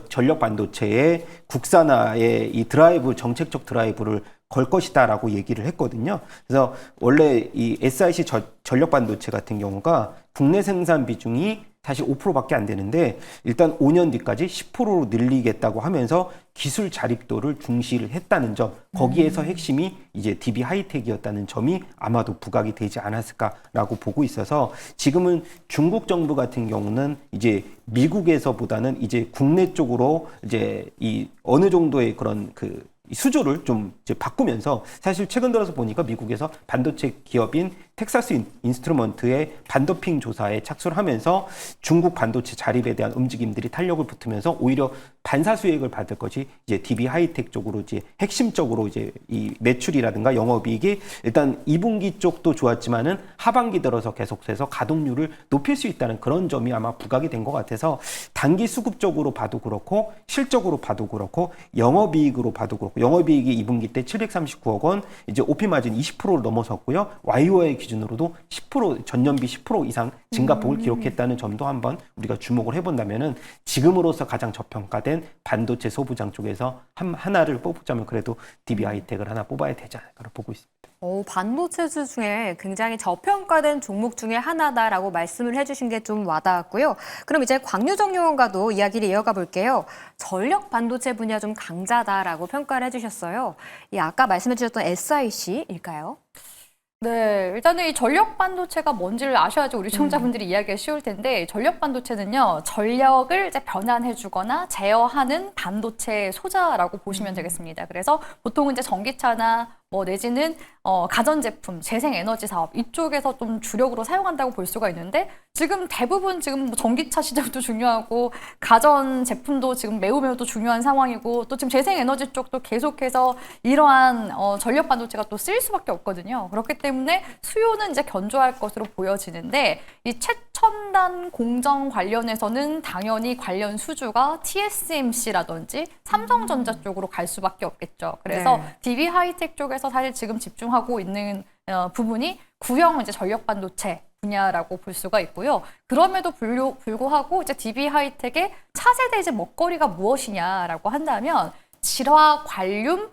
Speaker 4: 전력 반도체의 국산화의 이 드라이브 정책적 드라이브를 걸 것이다라고 얘기를 했거든요. 그래서 원래 이 SiC 전력 반도체 같은 경우가 국내 생산 비중이 사실 5%밖에 안 되는데 일단 5년 뒤까지 10%로 늘리겠다고 하면서 기술 자립도를 중시를 했다는 점, 거기에서 핵심이 이제 DB 하이텍이었다는 점이 아마도 부각이 되지 않았을까라고 보고 있어서 지금은 중국 정부 같은 경우는 이제 미국에서보다는 이제 국내 쪽으로 이제 이 어느 정도의 그런 그 수조를 좀 이제 바꾸면서 사실 최근 들어서 보니까 미국에서 반도체 기업인 텍사스 인스트루먼트의 반도핑 조사에 착수를 하면서 중국 반도체 자립에 대한 움직임들이 탄력을 붙으면서 오히려 반사 수익을 받을 것이 이제 DB 하이텍 쪽으로 이제 핵심적으로 이제 이 매출이라든가 영업이익이 일단 2분기 쪽도 좋았지만은 하반기 들어서 계속해서 가동률을 높일 수 있다는 그런 점이 아마 부각이 된 것 같아서 단기 수급적으로 봐도 그렇고 실적으로 봐도 그렇고 영업이익으로 봐도 그렇고 영업이익이 2분기 때 739억 원, 이제 OP 마진 20%를 넘어섰고요. YOY 기준으로도 10% 전년비 10% 이상 증가폭을 기록했다는 점도 한번 우리가 주목을 해본다면은 지금으로서 가장 저평가된 반도체 소부장 쪽에서 하나를 뽑자면 그래도 DB 하이텍을 하나 뽑아야 되지 않을까를 보고 있습니다.
Speaker 1: 반도체 중에 굉장히 저평가된 종목 중에 하나다라고 말씀을 해주신 게 좀 와닿았고요. 그럼 이제 광유정 요원과도 이야기를 이어가 볼게요. 전력 반도체 분야 좀 강자다라고 평가를 해주셨어요. 이 아까 말씀해 주셨던 SiC일까요?
Speaker 3: 네, 일단은 이 전력 반도체가 뭔지를 아셔야지 우리 시청자분들이 이해하기가 쉬울 텐데 전력 반도체는요, 전력을 이제 변환해주거나 제어하는 반도체 소자라고 보시면 되겠습니다. 그래서 보통은 이제 전기차나 뭐 내지는 가전제품, 재생에너지 사업 이쪽에서 좀 주력으로 사용한다고 볼 수가 있는데 지금 대부분 지금 뭐 전기차 시장도 중요하고 가전제품도 지금 매우 또 중요한 상황이고 또 지금 재생에너지 쪽도 계속해서 이러한 전력 반도체가 또 쓰일 수밖에 없거든요. 그렇기 때문에 수요는 이제 견조할 것으로 보여지는데 이 최첨단 공정 관련해서는 당연히 관련 수주가 TSMC라든지 삼성전자 쪽으로 갈 수밖에 없겠죠. 그래서
Speaker 1: 네.
Speaker 3: DB 하이텍 쪽에서 사실 지금 집중하고 있는 부분이 구형 이제 전력 반도체 분야라고 볼 수가 있고요. 그럼에도 불구하고 이제 DB 하이텍의 차세대 이제 먹거리가 무엇이냐라고 한다면 질화 관륨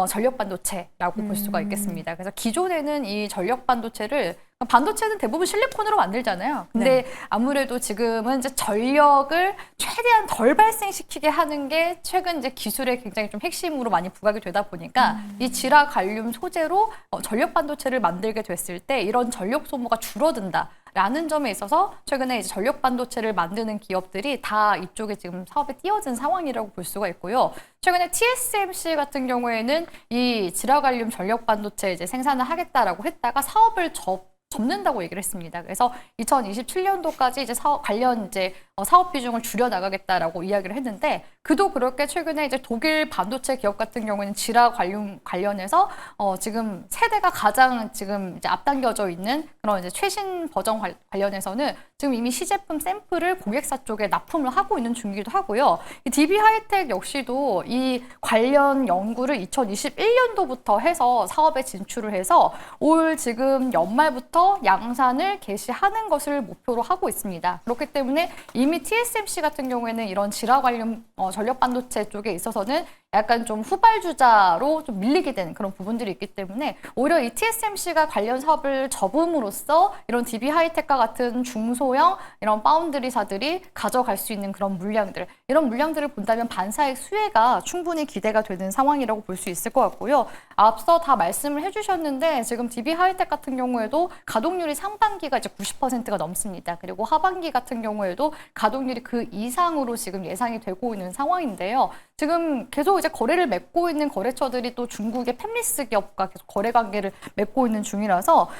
Speaker 3: 전력 반도체라고 볼 수가 있겠습니다. 그래서 기존에는 이 전력 반도체를 반도체는 대부분 실리콘으로 만들잖아요. 근데 아무래도 지금은 이제 전력을 최대한 덜 발생시키게 하는 게 최근 이제 기술의 굉장히 좀 핵심으로 많이 부각이 되다 보니까 이 질화 갈륨 소재로 전력 반도체를 만들게 됐을 때 이런 전력 소모가 줄어든다라는 점에 있어서 최근에 이제 전력 반도체를 만드는 기업들이 다 이쪽에 지금 사업에 뛰어든 상황이라고 볼 수가 있고요. 최근에 TSMC 같은 경우에는 이 질화 갈륨 전력 반도체 이제 생산을 하겠다라고 했다가 사업을 접는다고 얘기를 했습니다. 그래서 2027년도까지 이제 관련 이제 사업 비중을 줄여 나가겠다라고 이야기를 했는데 그도 그렇게 최근에 이제 독일 반도체 기업 같은 경우에는 질화 관련해서 지금 세대가 가장 지금 이제 앞당겨져 있는 그런 이제 최신 버전 관련해서는 지금 이미 시제품 샘플을 고객사 쪽에 납품을 하고 있는 중이기도 하고요. 이 DB 하이텍 역시도 이 관련 연구를 2021년도부터 해서 사업에 진출을 해서 올 지금 연말부터 양산을 개시하는 것을 목표로 하고 있습니다. 그렇기 때문에 이미 TSMC 같은 경우에는 이런 질화 관련 전력 반도체 쪽에 있어서는 약간 좀 후발주자로 좀 밀리게 되는 그런 부분들이 있기 때문에 오히려 이 TSMC가 관련 사업을 접음으로써 이런 DB 하이텍과 같은 중소형 이런 파운드리사들이 가져갈 수 있는 그런 물량들, 이런 물량들을 본다면 반사익 수혜가 충분히 기대가 되는 상황이라고 볼 수 있을 것 같고요. 앞서 다 말씀을 해주셨는데 지금 DB 하이텍 같은 경우에도 가동률이 상반기가 이제 90%가 넘습니다. 그리고 하반기 같은 경우에도 가동률이 그 이상으로 지금 예상이 되고 있는 상황인데요. 지금 계속 이제 거래를 맺고 있는 거래처들이 또 중국의 팹리스 기업과 계속 거래 관계를 맺고 있는 중이라서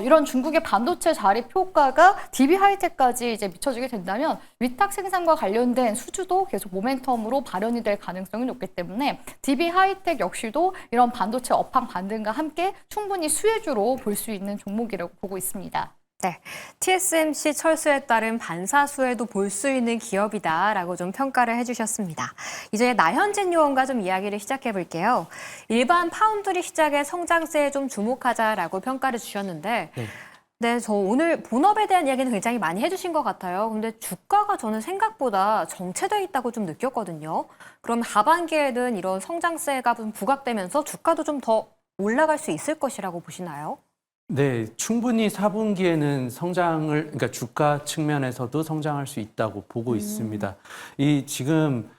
Speaker 3: 이런 중국의 반도체 자립 효과가 DB 하이텍까지 이제 미쳐지게 된다면 위탁 생산과 관련된 수주도 계속 모멘텀으로 발현이 될 가능성이 높기 때문에 DB 하이텍 역시도 이런 반도체 업황 반등과 함께 충분히 수혜주로 볼 수 있는 종목이라고 보고 있습니다.
Speaker 1: 네, TSMC 철수에 따른 반사수혜도 볼 수 있는 기업이다라고 좀 평가를 해주셨습니다. 이제 나현진 요원과 좀 이야기를 시작해 볼게요. 일반 파운드리 시장의 성장세에 좀 주목하자라고 평가를 주셨는데 네, 저 오늘 본업에 대한 이야기는 굉장히 많이 해주신 것 같아요. 근데 주가가 저는 생각보다 정체돼 있다고 좀 느꼈거든요. 그럼 하반기에는 이런 성장세가 좀 부각되면서 주가도 좀 더 올라갈 수 있을 것이라고 보시나요?
Speaker 2: 네, 충분히 4분기에는 그러니까 주가 측면에서도 성장할 수 있다고 보고 있습니다. 이 지금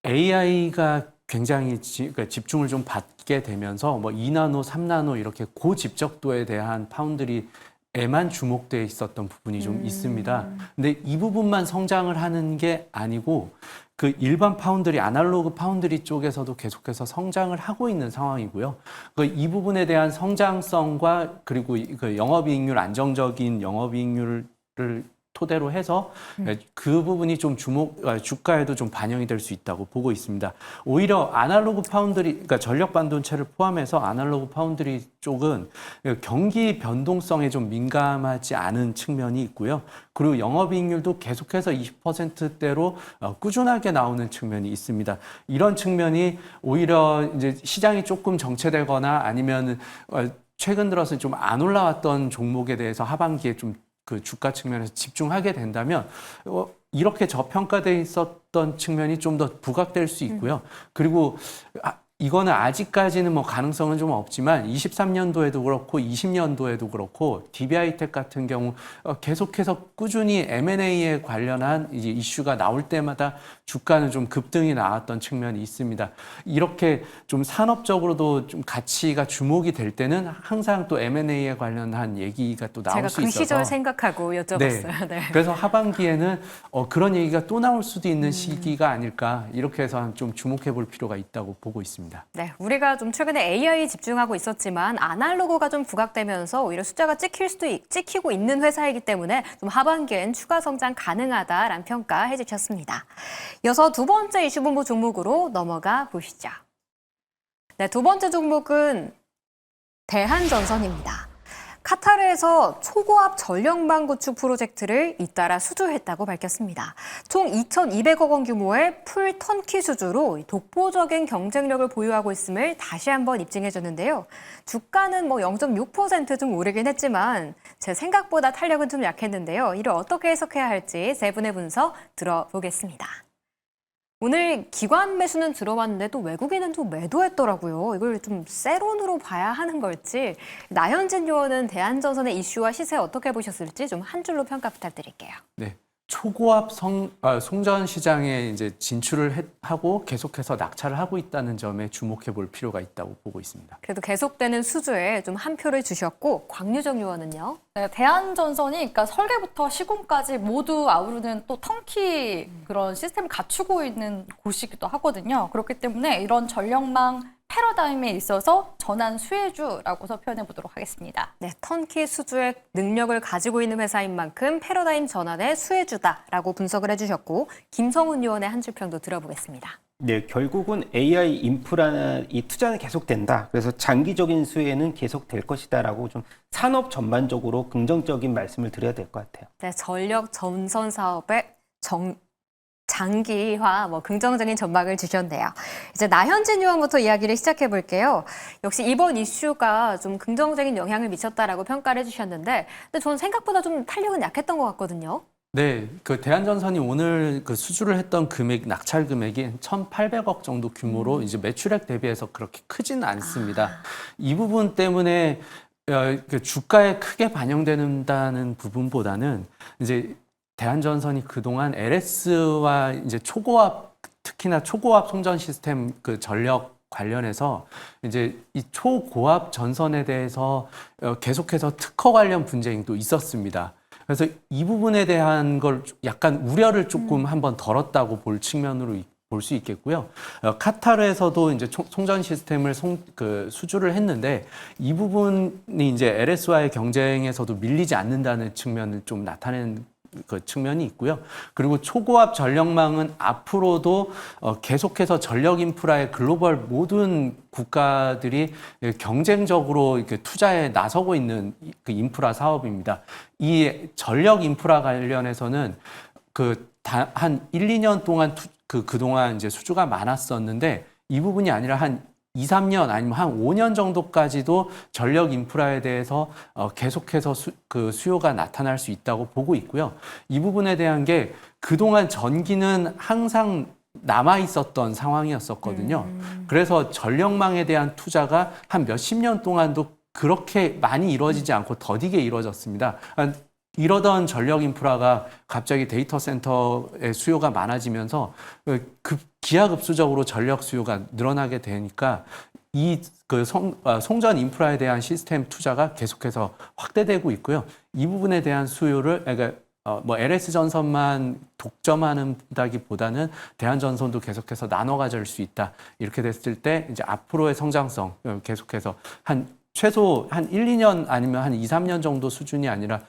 Speaker 2: AI가 굉장히 그러니까 집중을 좀 받게 되면서 뭐 2나노, 3나노 이렇게 고집적도에 대한 파운드리에만 주목돼 있었던 부분이 좀 있습니다. 근데 이 부분만 성장을 하는 게 아니고 그 일반 파운드리, 아날로그 파운드리 쪽에서도 계속해서 성장을 하고 있는 상황이고요. 이 부분에 대한 성장성과 그리고 그 영업이익률, 안정적인 영업이익률을 토대로 해서 그 부분이 좀 주가에도 좀 반영이 될 수 있다고 보고 있습니다. 오히려 아날로그 파운드리, 그러니까 전력 반도체를 포함해서 아날로그 파운드리 쪽은 경기 변동성에 좀 민감하지 않은 측면이 있고요. 그리고 영업이익률도 계속해서 20%대로 꾸준하게 나오는 측면이 있습니다. 이런 측면이 오히려 이제 시장이 조금 정체되거나 아니면 최근 들어서 좀 안 올라왔던 종목에 대해서 하반기에 좀 그 주가 측면에서 집중하게 된다면 이렇게 저평가돼 있었던 측면이 좀 더 부각될 수 있고요. 그리고 이거는 아직까지는 뭐 가능성은 좀 없지만 23년도에도 그렇고 20년도에도 그렇고 DB 하이텍 같은 경우 계속해서 꾸준히 M&A에 관련한 이제 이슈가 나올 때마다 주가는 좀 급등이 나왔던 측면이 있습니다. 이렇게 좀 산업적으로도 좀 가치가 주목이 될 때는 항상 또 M&A에 관련한 얘기가 또 나올 수
Speaker 1: 제가 그
Speaker 2: 있어서
Speaker 1: 시절 생각하고 여쭤봤어요. 네.
Speaker 2: 그래서 하반기에는 그런 얘기가 또 나올 수도 있는 시기가 아닐까 이렇게 해서 좀 주목해 볼 필요가 있다고 보고 있습니다.
Speaker 1: 네, 우리가 좀 최근에 AI 집중하고 있었지만 아날로그가 좀 부각되면서 오히려 숫자가 찍히고 있는 회사이기 때문에 좀 하반기엔 추가 성장 가능하다라는 평가 해주셨습니다. 이어서 두 번째 이슈본부 종목으로 넘어가 보시죠. 네, 두 번째 종목은 대한전선입니다. 카타르에서 초고압 전력망 구축 프로젝트를 잇따라 수주했다고 밝혔습니다. 총 2,200억 원 규모의 풀 턴키 수주로 독보적인 경쟁력을 보유하고 있음을 다시 한번 입증해줬는데요. 주가는 0.6% 좀 오르긴 했지만 제 생각보다 탄력은 좀 약했는데요. 이를 어떻게 해석해야 할지 세 분의 분석 들어보겠습니다. 오늘 기관 매수는 들어왔는데 또 외국인은 좀 매도했더라고요. 이걸 좀 세론으로 봐야 하는 걸지. 나현진 요원은 대한전선의 이슈와 시세 어떻게 보셨을지 좀 한 줄로 평가 부탁드릴게요.
Speaker 2: 네. 초고압 송전 시장에 이제 진출을 하고 계속해서 낙찰을 하고 있다는 점에 주목해 볼 필요가 있다고 보고 있습니다.
Speaker 1: 그래도 계속되는 수주에 좀 한 표를 주셨고 광유정 요원은요?
Speaker 3: 네, 대한전선이 그러니까 설계부터 시공까지 모두 아우르는 또 턴키 그런 시스템을 갖추고 있는 곳이기도 하거든요. 그렇기 때문에 이런 전력망 패러다임에 있어서 전환 수혜주라고서 표현해 보도록 하겠습니다.
Speaker 1: 네, 턴키 수주의 능력을 가지고 있는 회사인 만큼 패러다임 전환의 수혜주다라고 분석을 해주셨고 김성훈 요원의 한 줄 평도 들어보겠습니다.
Speaker 4: 네, 결국은 AI 인프라 이 투자는 계속된다. 그래서 장기적인 수혜는 계속될 것이다라고 좀 산업 전반적으로 긍정적인 말씀을 드려야 될 것 같아요.
Speaker 1: 네, 전력 전선 사업의 장기화, 긍정적인 전망을 주셨네요. 이제 나현진 의원부터 이야기를 시작해 볼게요. 역시 이번 이슈가 좀 긍정적인 영향을 미쳤다라고 평가를 해주셨는데, 근데 저는 생각보다 좀 탄력은 약했던 것 같거든요.
Speaker 2: 네, 그 대한전선이 오늘 그 수주를 했던 금액, 낙찰 금액이 1,800억 정도 규모로 이제 매출액 대비해서 그렇게 크지는 않습니다. 이 부분 때문에 그 주가에 크게 반영된다는 부분보다는 이제 대한전선이 그동안 LS와 이제 초고압, 특히나 초고압 송전 시스템 그 전력 관련해서 이제 이 초고압 전선에 대해서 계속해서 특허 관련 분쟁도 있었습니다. 그래서 이 부분에 대한 걸 약간 우려를 조금 한번 덜었다고 볼 측면으로 볼 수 있겠고요. 카타르에서도 이제 송전 시스템을 수주를 했는데 이 부분이 이제 LS와의 경쟁에서도 밀리지 않는다는 측면을 좀 나타낸 그 측면이 있고요. 그리고 초고압 전력망은 앞으로도 계속해서 전력 인프라의 글로벌 모든 국가들이 경쟁적으로 이렇게 투자에 나서고 있는 그 인프라 사업입니다. 이 전력 인프라 관련해서는 한 1, 2년 동안 그동안 이제 수주가 많았었는데 이 부분이 아니라 한 2, 3년 아니면 한 5년 정도까지도 전력 인프라에 대해서 계속해서 수요가 나타날 수 있다고 보고 있고요. 이 부분에 대한 게 그동안 전기는 항상 남아 있었던 상황이었었거든요. 그래서 전력망에 대한 투자가 한 몇십 년 동안도 그렇게 많이 이루어지지 않고 더디게 이루어졌습니다. 이러던 전력 인프라가 갑자기 데이터 센터의 수요가 많아지면서 기하급수적으로 전력 수요가 늘어나게 되니까 송전 인프라에 대한 시스템 투자가 계속해서 확대되고 있고요. 이 부분에 대한 수요를 그러니까 LS 전선만 독점하는다기보다는 대한전선도 계속해서 나눠 가질 수 있다. 이렇게 됐을 때 이제 앞으로의 성장성 계속해서 최소 한 1, 2년 아니면 한 2, 3년 정도 수준이 아니라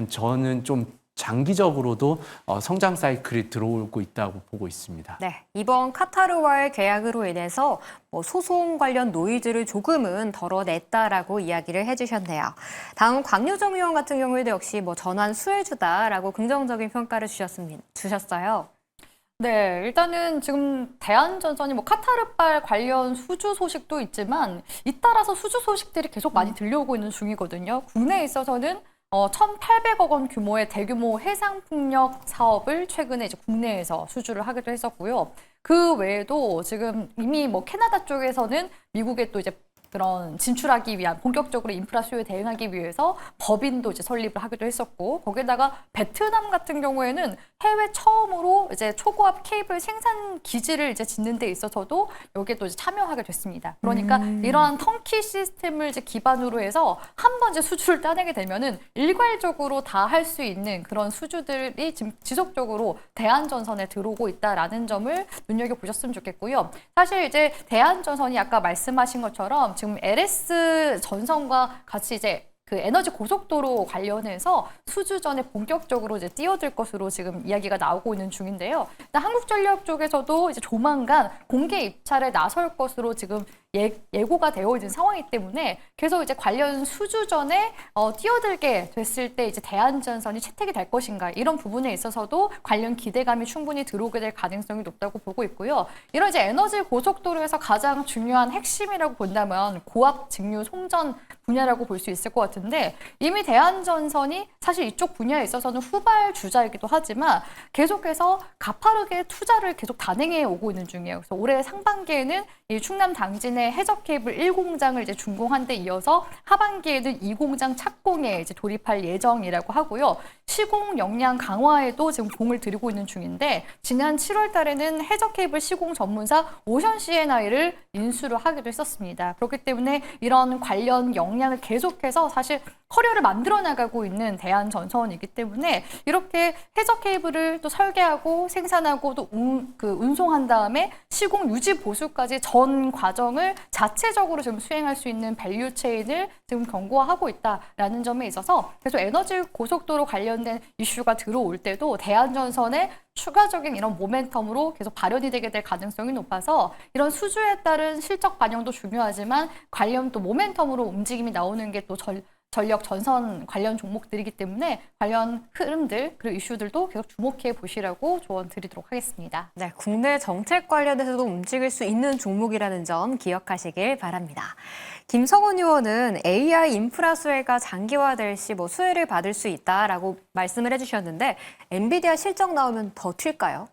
Speaker 2: 저는 좀 장기적으로도 성장 사이클이 들어오고 있다고 보고 있습니다.
Speaker 1: 네, 이번 카타르와의 계약으로 인해서 소송 관련 노이즈를 조금은 덜어냈다라고 이야기를 해주셨네요. 다음 광유정 의원 같은 경우에도 역시 전환 수혜주다라고 긍정적인 평가를 주셨어요.
Speaker 3: 네, 일단은 지금 대한전선이 카타르발 관련 수주 소식도 있지만 잇따라서 수주 소식들이 계속 많이 들려오고 있는 중이거든요. 국내에 있어서는 1,800억 원 규모의 대규모 해상풍력 사업을 최근에 이제 국내에서 수주를 하기도 했었고요. 그 외에도 지금 이미 캐나다 쪽에서는 미국에 또 이제 그런 진출하기 위한 본격적으로 인프라 수요에 대응하기 위해서 법인도 이제 설립을 하기도 했었고, 거기다가 베트남 같은 경우에는 해외 처음으로 이제 초고압 케이블 생산 기지를 이제 짓는 데 있어서도 여기에 또 이제 참여하게 됐습니다. 그러니까 이러한 턴키 시스템을 이제 기반으로 해서 한번 이제 수주를 따내게 되면은 일괄적으로 다 할 수 있는 그런 수주들이 지금 지속적으로 대한전선에 들어오고 있다라는 점을 눈여겨보셨으면 좋겠고요. 사실 이제 대한전선이 아까 말씀하신 것처럼 지금 LS 전선과 같이 이제 그 에너지 고속도로 관련해서 수주 전에 본격적으로 이제 뛰어들 것으로 지금 이야기가 나오고 있는 중인데요. 일단 한국전력 쪽에서도 이제 조만간 공개 입찰에 나설 것으로 지금 예고가 되어 있는 상황이기 때문에 계속 이제 관련 수주 전에 뛰어들게 됐을 때 이제 대한전선이 채택이 될 것인가 이런 부분에 있어서도 관련 기대감이 충분히 들어오게 될 가능성이 높다고 보고 있고요. 이런 이제 에너지 고속도로에서 가장 중요한 핵심이라고 본다면 고압 직류 송전 분야라고 볼 수 있을 것 같은데, 이미 대한전선이 사실 이쪽 분야에 있어서는 후발 주자이기도 하지만 계속해서 가파르게 투자를 계속 단행해 오고 있는 중이에요. 그래서 올해 상반기에는 이 충남 당진의 해적 케이블 1공장을 이제 준공한 데 이어서 하반기에는 2공장 착공에 이제 돌입할 예정이라고 하고요. 시공 역량 강화에도 지금 공을 들이고 있는 중인데, 지난 7월 달에는 해적 케이블 시공 전문사 오션 C&I를 인수를 하기도 했었습니다. 그렇기 때문에 이런 관련 역량을 계속해서 사실 커리어를 만들어 나가고 있는 대한전선이기 때문에 이렇게 해적 케이블을 또 설계하고 생산하고 또 운송한 다음에 시공 유지 보수까지 전 과정을 자체적으로 지금 수행할 수 있는 밸류 체인을 지금 견고화하고 있다라는 점에 있어서 계속 에너지 고속도로 관련된 이슈가 들어올 때도 대한전선의 추가적인 이런 모멘텀으로 계속 발현이 되게 될 가능성이 높아서 이런 수주에 따른 실적 반영도 중요하지만 관련 또 모멘텀으로 움직임이 나오는 게 또 전력 전선 관련 종목들이기 때문에 관련 흐름들 그리고 이슈들도 계속 주목해 보시라고 조언 드리도록 하겠습니다.
Speaker 1: 네, 국내 정책 관련해서도 움직일 수 있는 종목이라는 점 기억하시길 바랍니다. 김성훈 의원은 AI 인프라 수혜가 장기화될 시 수혜를 받을 수 있다라고 말씀을 해주셨는데 엔비디아 실적 나오면 더 튈까요?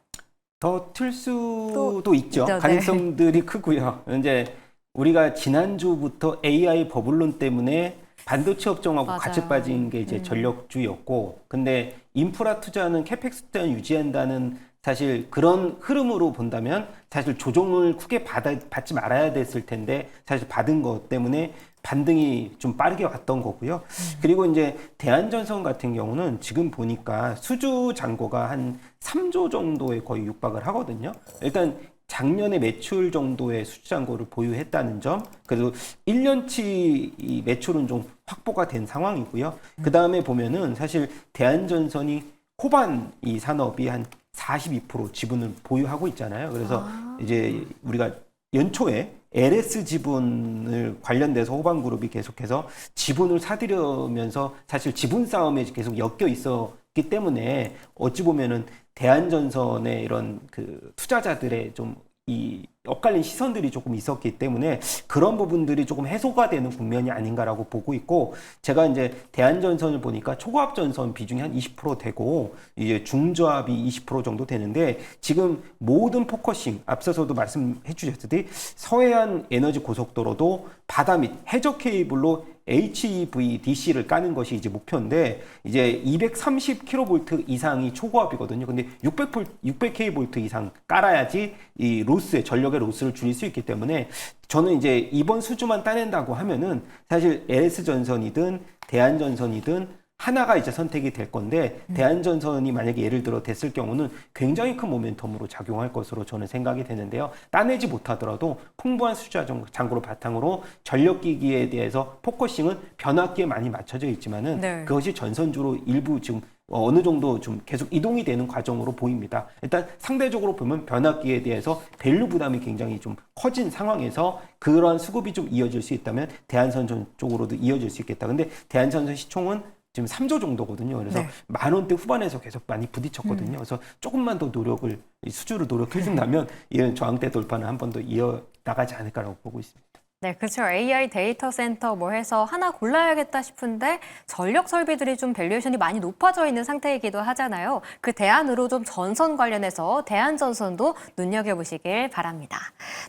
Speaker 4: 더 틀 수도 있죠.
Speaker 1: 네.
Speaker 4: 가능성들이 크고요. 이제 우리가 지난주부터 AI 버블론 때문에 반도체 업종하고
Speaker 1: 맞아요.
Speaker 4: 같이 빠진 게 이제 전력주였고, 근데 인프라 투자는 캐펙스 투자는 유지한다는 사실 그런 흐름으로 본다면 사실 조정을 크게 받지 말아야 됐을 텐데 사실 받은 것 때문에 반등이 좀 빠르게 왔던 거고요. 그리고 이제 대한전선 같은 경우는 지금 보니까 수주 잔고가 한 3조 정도에 거의 육박을 하거든요. 일단 작년에 매출 정도의 수주 잔고를 보유했다는 점, 그래도 1년치 이 매출은 좀 확보가 된 상황이고요. 그 다음에 보면은 사실 대한전선이 호반 이 산업이 한 42% 지분을 보유하고 있잖아요. 그래서 이제 우리가 연초에 LS 지분을 관련돼서 호반그룹이 계속해서 지분을 사들여면서 사실 지분 싸움에 계속 엮여 있었기 때문에 어찌 보면은 대한전선의 이런 그 투자자들의 좀 이 엇갈린 시선들이 조금 있었기 때문에 그런 부분들이 조금 해소가 되는 국면이 아닌가라고 보고 있고, 제가 이제 대한전선을 보니까 초고압 전선 비중이 한 20% 되고 이제 중저압이 20% 정도 되는데, 지금 모든 포커싱 앞서서도 말씀해 주셨듯이 서해안 에너지 고속도로도 바다 밑 해저 케이블로 HVDC를 까는 것이 이제 목표인데, 이제 230kV 이상이 초고압이거든요. 근데 600kV 이상 깔아야지 이 로스의 전력의 로스를 줄일 수 있기 때문에, 저는 이제 이번 수주만 따낸다고 하면은 사실 LS전선이든 대한전선이든 하나가 이제 선택이 될 건데, 대한전선이 만약에 예를 들어 됐을 경우는 굉장히 큰 모멘텀으로 작용할 것으로 저는 생각이 되는데요. 따내지 못하더라도 풍부한 수주 잔고를 바탕으로 전력기기에 대해서 포커싱은 변압기에 많이 맞춰져 있지만은
Speaker 1: 네.
Speaker 4: 그것이 전선주로 일부 지금 어느 정도 좀 계속 이동이 되는 과정으로 보입니다. 일단 상대적으로 보면 변압기에 대해서 밸류 부담이 굉장히 좀 커진 상황에서 그러한 수급이 좀 이어질 수 있다면 대한전선 쪽으로도 이어질 수 있겠다. 근데 대한전선 시총은 지금 3조 정도거든요. 그래서
Speaker 1: 네.
Speaker 4: 10,000원대 후반에서 계속 많이 부딪혔거든요. 그래서 조금만 더 노력을, 수주로 노력해준다면 이런 저항대 돌파는 한 번 더 이어나가지 않을까라고 보고 있습니다.
Speaker 1: 네, 그렇죠. AI 데이터 센터 해서 하나 골라야겠다 싶은데 전력 설비들이 좀 밸류에이션이 많이 높아져 있는 상태이기도 하잖아요. 그 대안으로 좀 전선 관련해서 대한전선도 눈여겨보시길 바랍니다.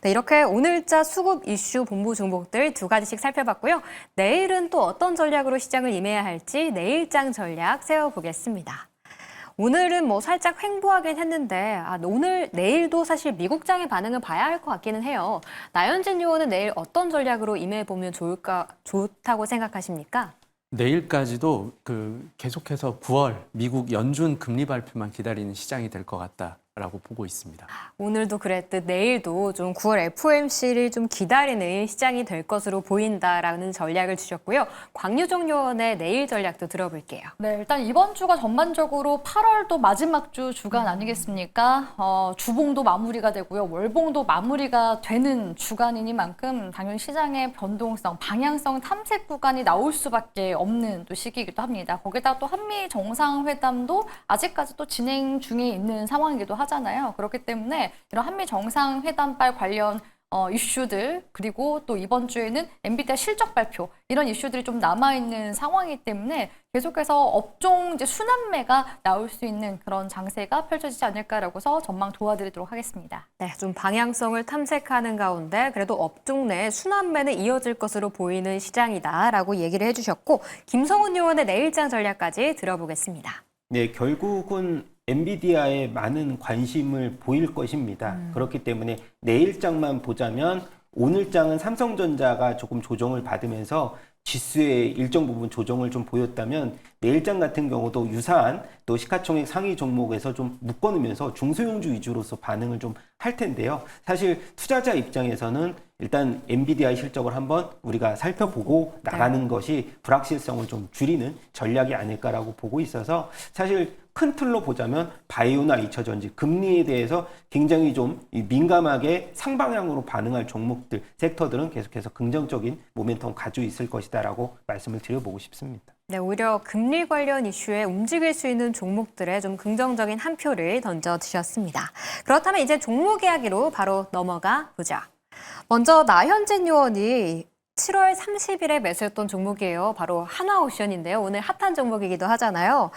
Speaker 1: 네, 이렇게 오늘자 수급 이슈 본부 종목들 2가지씩 살펴봤고요. 내일은 또 어떤 전략으로 시장을 임해야 할지 내일장 전략 세워보겠습니다. 오늘은 살짝 횡보하긴 했는데 내일도 사실 미국장의 반응을 봐야 할 것 같기는 해요. 나연진 의원은 내일 어떤 전략으로 임해보면 좋다고 생각하십니까?
Speaker 2: 내일까지도 계속해서 9월 미국 연준 금리 발표만 기다리는 시장이 될 것 같다라고 보고 있습니다.
Speaker 1: 오늘도 그랬듯 내일도 좀 9월 FOMC를 좀 기다리는 시장이 될 것으로 보인다라는 전략을 주셨고요. 광유정 의원의 내일 전략도 들어볼게요.
Speaker 3: 네, 일단 이번 주가 전반적으로 8월도 마지막 주간 아니겠습니까? 주봉도 마무리가 되고요. 월봉도 마무리가 되는 주간이니만큼 당연히 시장의 변동성, 방향성 탐색 구간이 나올 수밖에 없는 또 시기이기도 합니다. 거기다가 또 한미 정상회담도 아직까지 또 진행 중에 있는 상황이기도 하잖아요. 그렇기 때문에 이런 한미 정상회담발 관련 이슈들, 그리고 또 이번 주에는 엔비디아 실적 발표, 이런 이슈들이 좀 남아있는 상황이기 때문에 계속해서 업종 이제 순환매가 나올 수 있는 그런 장세가 펼쳐지지 않을까라고서 전망 도와드리도록 하겠습니다.
Speaker 1: 네, 좀 방향성을 탐색하는 가운데 그래도 업종 내 순환매는 이어질 것으로 보이는 시장이다라고 얘기를 해주셨고, 김성훈 의원의 내일장 전략까지 들어보겠습니다.
Speaker 4: 네, 결국은 엔비디아에 많은 관심을 보일 것입니다. 그렇기 때문에 내일장만 보자면 오늘장은 삼성전자가 조금 조정을 받으면서 지수의 일정 부분 조정을 좀 보였다면, 내일장 같은 경우도 유사한 또 시가총액 상위 종목에서 좀 묶어놓으면서 중소형주 위주로서 반응을 좀 할 텐데요. 사실 투자자 입장에서는 일단 엔비디아의 실적을 한번 우리가 살펴보고 나가는 것이 불확실성을 좀 줄이는 전략이 아닐까라고 보고 있어서, 사실 큰 틀로 보자면 바이오나 2차 전지, 금리에 대해서 굉장히 좀 민감하게 상방향으로 반응할 종목들, 섹터들은 계속해서 긍정적인 모멘텀 가지고 있을 것이다라고 말씀을 드려보고 싶습니다.
Speaker 1: 네, 오히려 금리 관련 이슈에 움직일 수 있는 종목들에 좀 긍정적인 한 표를 던져주셨습니다. 그렇다면 이제 종목 이야기로 바로 넘어가 보죠. 먼저 나현진 의원이 7월 30일에 매수했던 종목이에요. 바로 하나오션인데요. 오늘 핫한 종목이기도 하잖아요.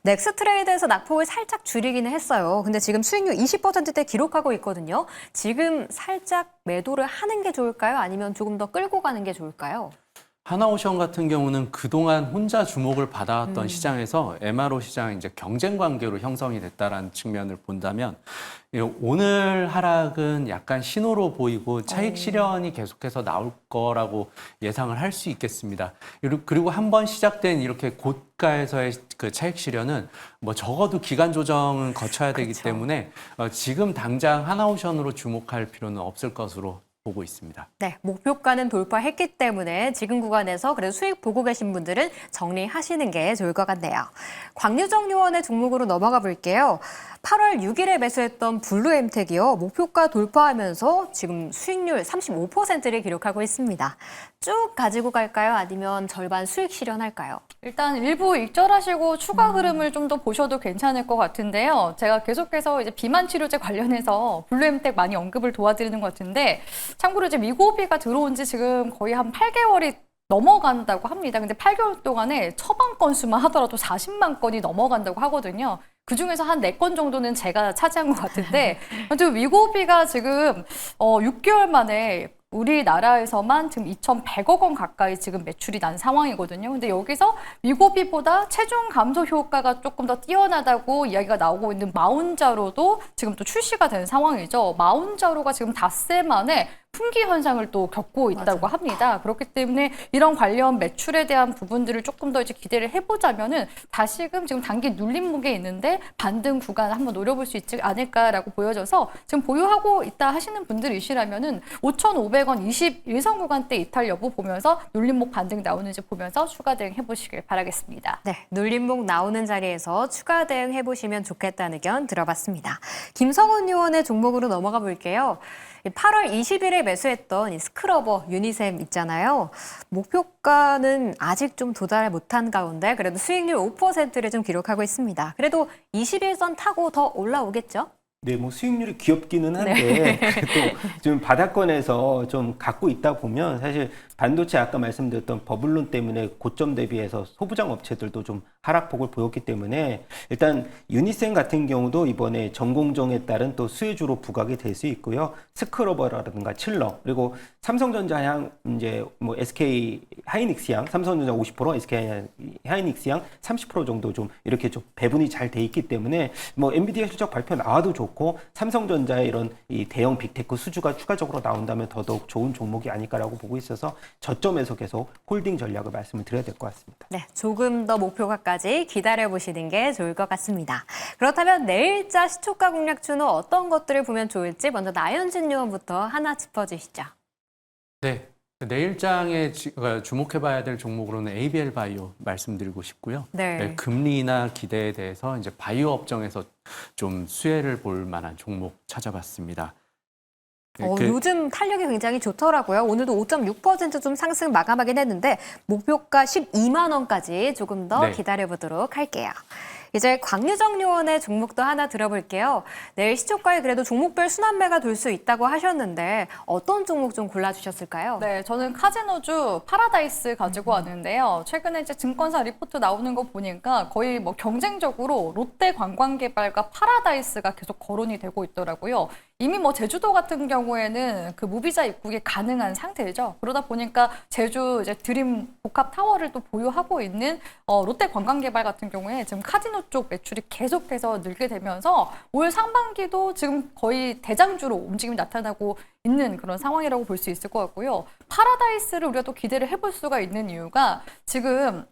Speaker 1: 넥스트레이드에서 낙폭을 살짝 줄이기는 했어요. 근데 지금 수익률 20%대 기록하고 있거든요. 지금 살짝 매도를 하는 게 좋을까요? 아니면 조금 더 끌고 가는 게 좋을까요?
Speaker 2: 하나오션 같은 경우는 그동안 혼자 주목을 받아왔던 시장에서 MRO 시장이 이제 경쟁 관계로 형성이 됐다라는 측면을 본다면 오늘 하락은 약간 신호로 보이고 차익 실현이 계속해서 나올 거라고 예상을 할 수 있겠습니다. 그리고 한번 시작된 이렇게 고가에서의 그 차익 실현은 뭐 적어도 기간 조정은 거쳐야 되기
Speaker 1: 그렇죠.
Speaker 2: 때문에 지금 당장 하나오션으로 주목할 필요는 없을 것으로 보고 있습니다.
Speaker 1: 네, 목표가는 돌파했기 때문에 지금 구간에서 그래도 수익 보고 계신 분들은 정리하시는 게 좋을 것 같네요. 광유정 요원의 종목으로 넘어가 볼게요. 8월 6일에 매수했던 블루엠텍이요. 목표가 돌파하면서 지금 수익률 35%를 기록하고 있습니다. 쭉 가지고 갈까요? 아니면 절반 수익 실현할까요?
Speaker 3: 일단 일부 익절하시고 추가 흐름을 좀 더 보셔도 괜찮을 것 같은데요. 제가 계속해서 이제 비만 치료제 관련해서 블루엠텍 많이 언급을 도와드리는 것 같은데, 참고로 이제 미고비가 들어온 지 지금 거의 한 8개월이 넘어간다고 합니다. 근데 8개월 동안에 처방 건수만 하더라도 40만 건이 넘어간다고 하거든요. 그중에서 한 4건 정도는 제가 차지한 것 같은데, 아무튼 위고비가 지금 6개월 만에 우리나라에서만 지금 2,100억 원 가까이 지금 매출이 난 상황이거든요. 근데 여기서 위고비보다 체중 감소 효과가 조금 더 뛰어나다고 이야기가 나오고 있는 마운자로도 지금 또 출시가 된 상황이죠. 마운자로가 지금 닷새 만에 품귀 현상을 또 겪고 있다고 합니다. 그렇기 때문에 이런 관련 매출에 대한 부분들을 조금 더 이제 기대를 해보자면은 다시금 지금 단기 눌림목에 있는데 반등 구간 한번 노려볼 수 있지 않을까라고 보여져서 지금 보유하고 있다 하시는 분들이시라면은 5,500원 21선 구간대 이탈 여부 보면서 눌림목 반등 나오는지 보면서 추가 대응 해보시길 바라겠습니다.
Speaker 1: 네, 눌림목 나오는 자리에서 추가 대응 해보시면 좋겠다는 의견 들어봤습니다. 김성훈 의원의 종목으로 넘어가 볼게요. 8월 20일에 매수했던 이 스크러버 유니셈 있잖아요. 목표가는 아직 좀 도달 못한 가운데 그래도 수익률 5%를 좀 기록하고 있습니다. 그래도 21선 타고 더 올라오겠죠?
Speaker 4: 네, 뭐 수익률이 귀엽기는 한데 또 지금 바닥권에서 좀 갖고 있다 보면 사실 반도체 아까 말씀드렸던 버블론 때문에 고점 대비해서 소부장 업체들도 좀 하락폭을 보였기 때문에 일단 유니셈 같은 경우도 이번에 전공정에 따른 또 수혜주로 부각이 될 수 있고요. 스크러버라든가 칠러 그리고 삼성전자 향 이제 뭐 SK 하이닉스 향 삼성전자 50% SK 하이닉스 향 30% 정도 좀 이렇게 좀 배분이 잘 돼 있기 때문에 뭐 엔비디아 실적 발표 나와도 좋고 삼성전자의 이런 이 대형 빅테크 수주가 추가적으로 나온다면 더더욱 좋은 종목이 아닐까라고 보고 있어서 저점에서 계속 홀딩 전략을 말씀을 드려야 될 것 같습니다.
Speaker 1: 네, 조금 더 목표가까지 기다려보시는 게 좋을 것 같습니다. 그렇다면 내일자 시초가 공략주는 어떤 것들을 보면 좋을지 먼저 나현진 의원부터 하나 짚어주시죠.
Speaker 2: 네. 내일장에 주목해봐야 될 종목으로는 ABL 바이오 말씀드리고 싶고요.
Speaker 1: 네.
Speaker 2: 금리나 기대에 대해서 이제 바이오 업종에서 좀 수혜를 볼 만한 종목 찾아봤습니다.
Speaker 1: 요즘 탄력이 굉장히 좋더라고요. 오늘도 5.6% 좀 상승 마감하긴 했는데 목표가 12만 원까지 조금 더
Speaker 2: 네.
Speaker 1: 기다려보도록 할게요. 이제 광유정 요원의 종목도 하나 들어볼게요. 내일 시초가에 그래도 종목별 순환매가 돌 수 있다고 하셨는데 어떤 종목 좀 골라주셨을까요?
Speaker 3: 네, 저는 카지노주 파라다이스 가지고 왔는데요. 최근에 이제 증권사 리포트 나오는 거 보니까 거의 뭐 경쟁적으로 롯데 관광개발과 파라다이스가 계속 거론이 되고 있더라고요. 이미 뭐 제주도 같은 경우에는 그 무비자 입국이 가능한 상태죠. 그러다 보니까 제주 이제 드림 복합 타워를 또 보유하고 있는 롯데 관광개발 같은 경우에 지금 카지노 쪽 매출이 계속해서 늘게 되면서 올 상반기도 지금 거의 대장주로 움직임이 나타나고 있는 그런 상황이라고 볼 수 있을 것 같고요. 파라다이스를 우리가 또 기대를 해볼 수가 있는 이유가 지금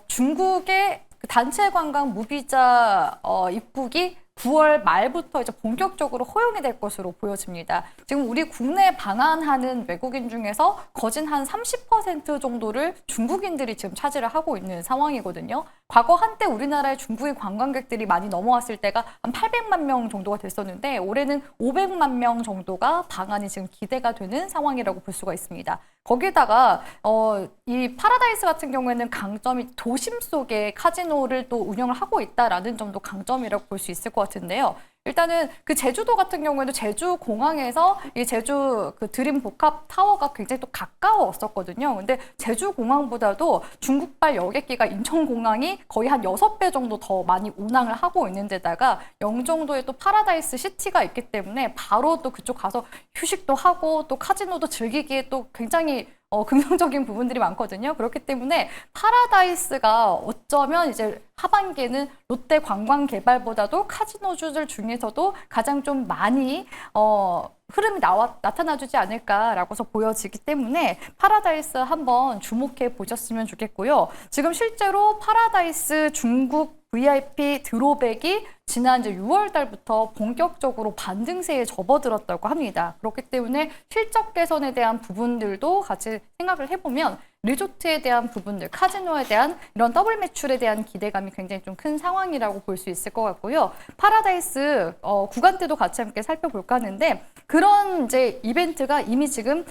Speaker 3: 중국의 단체 관광 무비자 입국이 9월 말부터 이제 본격적으로 허용이 될 것으로 보여집니다. 지금 우리 국내 방한하는 외국인 중에서 거진 한 30% 정도를 중국인들이 지금 차지를 하고 있는 상황이거든요. 과거 한때 우리나라에 중국인 관광객들이 많이 넘어왔을 때가 한 800만 명 정도가 됐었는데 올해는 500만 명 정도가 방한이 지금 기대가 되는 상황이라고 볼 수가 있습니다. 거기다가 이 파라다이스 같은 경우에는 강점이 도심 속에 카지노를 또 운영을 하고 있다라는 점도 강점이라고 볼 수 있을 것 같은데요. 일단은 그 제주도 같은 경우에도 제주 공항에서 이 제주 그 드림 복합 타워가 굉장히 또 가까웠었거든요. 근데 제주 공항보다도 중국발 여객기가 인천공항이 거의 한 6배 정도 더 많이 운항을 하고 있는 데다가 영종도에 또 파라다이스 시티가 있기 때문에 바로 또 그쪽 가서 휴식도 하고 또 카지노도 즐기기에 또 굉장히 긍정적인 부분들이 많거든요. 그렇기 때문에 파라다이스가 어쩌면 이제 하반기에는 롯데 관광개발보다도 카지노주들 중에서도 가장 좀 많이 흐름이 나타나주지 않을까라고서 보여지기 때문에 파라다이스 한번 주목해 보셨으면 좋겠고요. 지금 실제로 파라다이스 중국 VIP 드로백이 지난 이제 6월 달부터 본격적으로 반등세에 접어들었다고 합니다. 그렇기 때문에 실적 개선에 대한 부분들도 같이 생각을 해보면 리조트에 대한 부분들, 카지노에 대한 이런 더블 매출에 대한 기대감이 굉장히 좀 큰 상황이라고 볼 수 있을 것 같고요. 파라다이스 구간대도 같이 함께 살펴볼까 하는데 그런 이제 이벤트가 이미 지금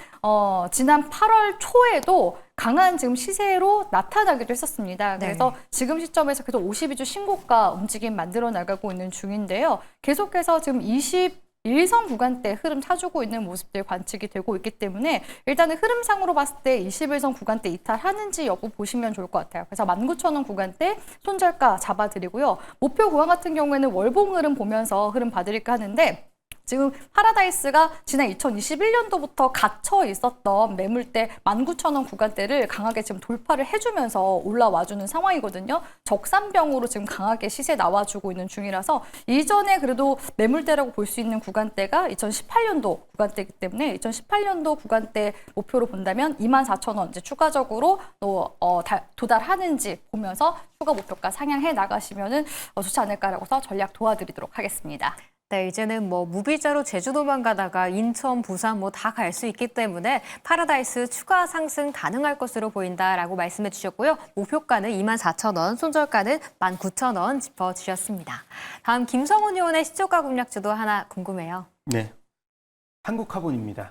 Speaker 3: 지난 8월 초에도 강한 지금 시세로 나타나기도 했었습니다. 그래서
Speaker 1: 네.
Speaker 3: 지금 시점에서 계속 52주 신고가 움직임 만들어 나가고 있는 중인데요. 계속해서 지금 21선 구간대 흐름 타주고 있는 모습들 관측이 되고 있기 때문에 일단은 흐름상으로 봤을 때 21선 구간대 이탈하는지 여부 보시면 좋을 것 같아요. 그래서 19,000원 구간대 손절가 잡아드리고요. 목표 구간 같은 경우에는 월봉 흐름 보면서 흐름 봐드릴까 하는데 지금 파라다이스가 지난 2021년도부터 갇혀 있었던 매물대 19,000원 구간대를 강하게 지금 돌파를 해주면서 올라와주는 상황이거든요. 적산병으로 지금 강하게 시세 나와주고 있는 중이라서 이전에 그래도 매물대라고 볼 수 있는 구간대가 2018년도 구간대이기 때문에 2018년도 구간대 목표로 본다면 24,000원 이제 추가적으로 또 도달하는지 보면서 추가 목표가 상향해 나가시면은 좋지 않을까라고서 전략 도와드리도록 하겠습니다.
Speaker 1: 네, 이제는 뭐 무비자로 제주도만 가다가 인천, 부산 뭐 다 갈 수 있기 때문에 파라다이스 추가 상승 가능할 것으로 보인다라고 말씀해 주셨고요. 목표가는 24,000원, 손절가는 19,000원 짚어주셨습니다. 다음 김성훈 의원의 시초가 공략주도 하나 궁금해요.
Speaker 4: 네. 한국화본입니다.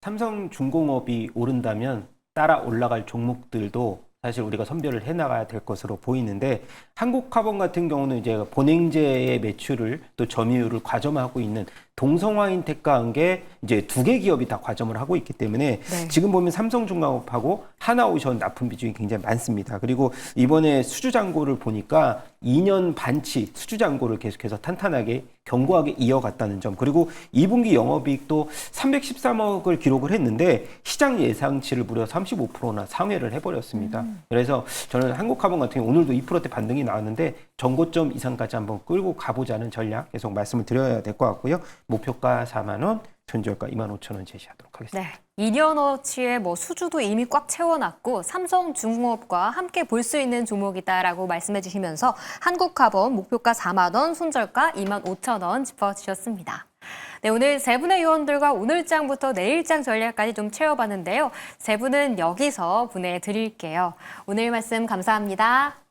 Speaker 4: 삼성중공업이 오른다면 따라 올라갈 종목들도 사실 우리가 선별을 해나가야 될 것으로 보이는데 한국화본 같은 경우는 이제 본행제의 매출을 또 점유율을 과점하고 있는 동성화인텍과 한게 이제 두 개 기업이 다 과점을 하고 있기 때문에
Speaker 1: 네.
Speaker 4: 지금 보면 삼성중공업하고 하나오션 납품 비중이 굉장히 많습니다. 그리고 이번에 수주잔고를 보니까 2년 반치 수주잔고를 계속해서 탄탄하게 견고하게 이어갔다는 점, 그리고 2분기 영업이익도 313억을 기록을 했는데 시장 예상치를 무려 35%나 상회를 해버렸습니다. 그래서 저는 한국화본 같은 경우 오늘도 2%대 반등이 나왔는데 전고점 이상까지 한번 끌고 가보자는 전략 계속 말씀을 드려야 될 것 같고요. 목표가 4만 원, 손절가 25,000원 제시하도록 하겠습니다.
Speaker 1: 네, 2년어치의 뭐 수주도 이미 꽉 채워놨고 삼성중공업과 함께 볼 수 있는 종목이다라고 말씀해 주시면서 한국화본 목표가 4만 원, 손절가 25,000원 짚어주셨습니다. 네, 오늘 세 분의 의원들과 오늘장부터 내일장 전략까지 좀 채워봤는데요. 세 분은 여기서 보내드릴게요. 오늘 말씀 감사합니다.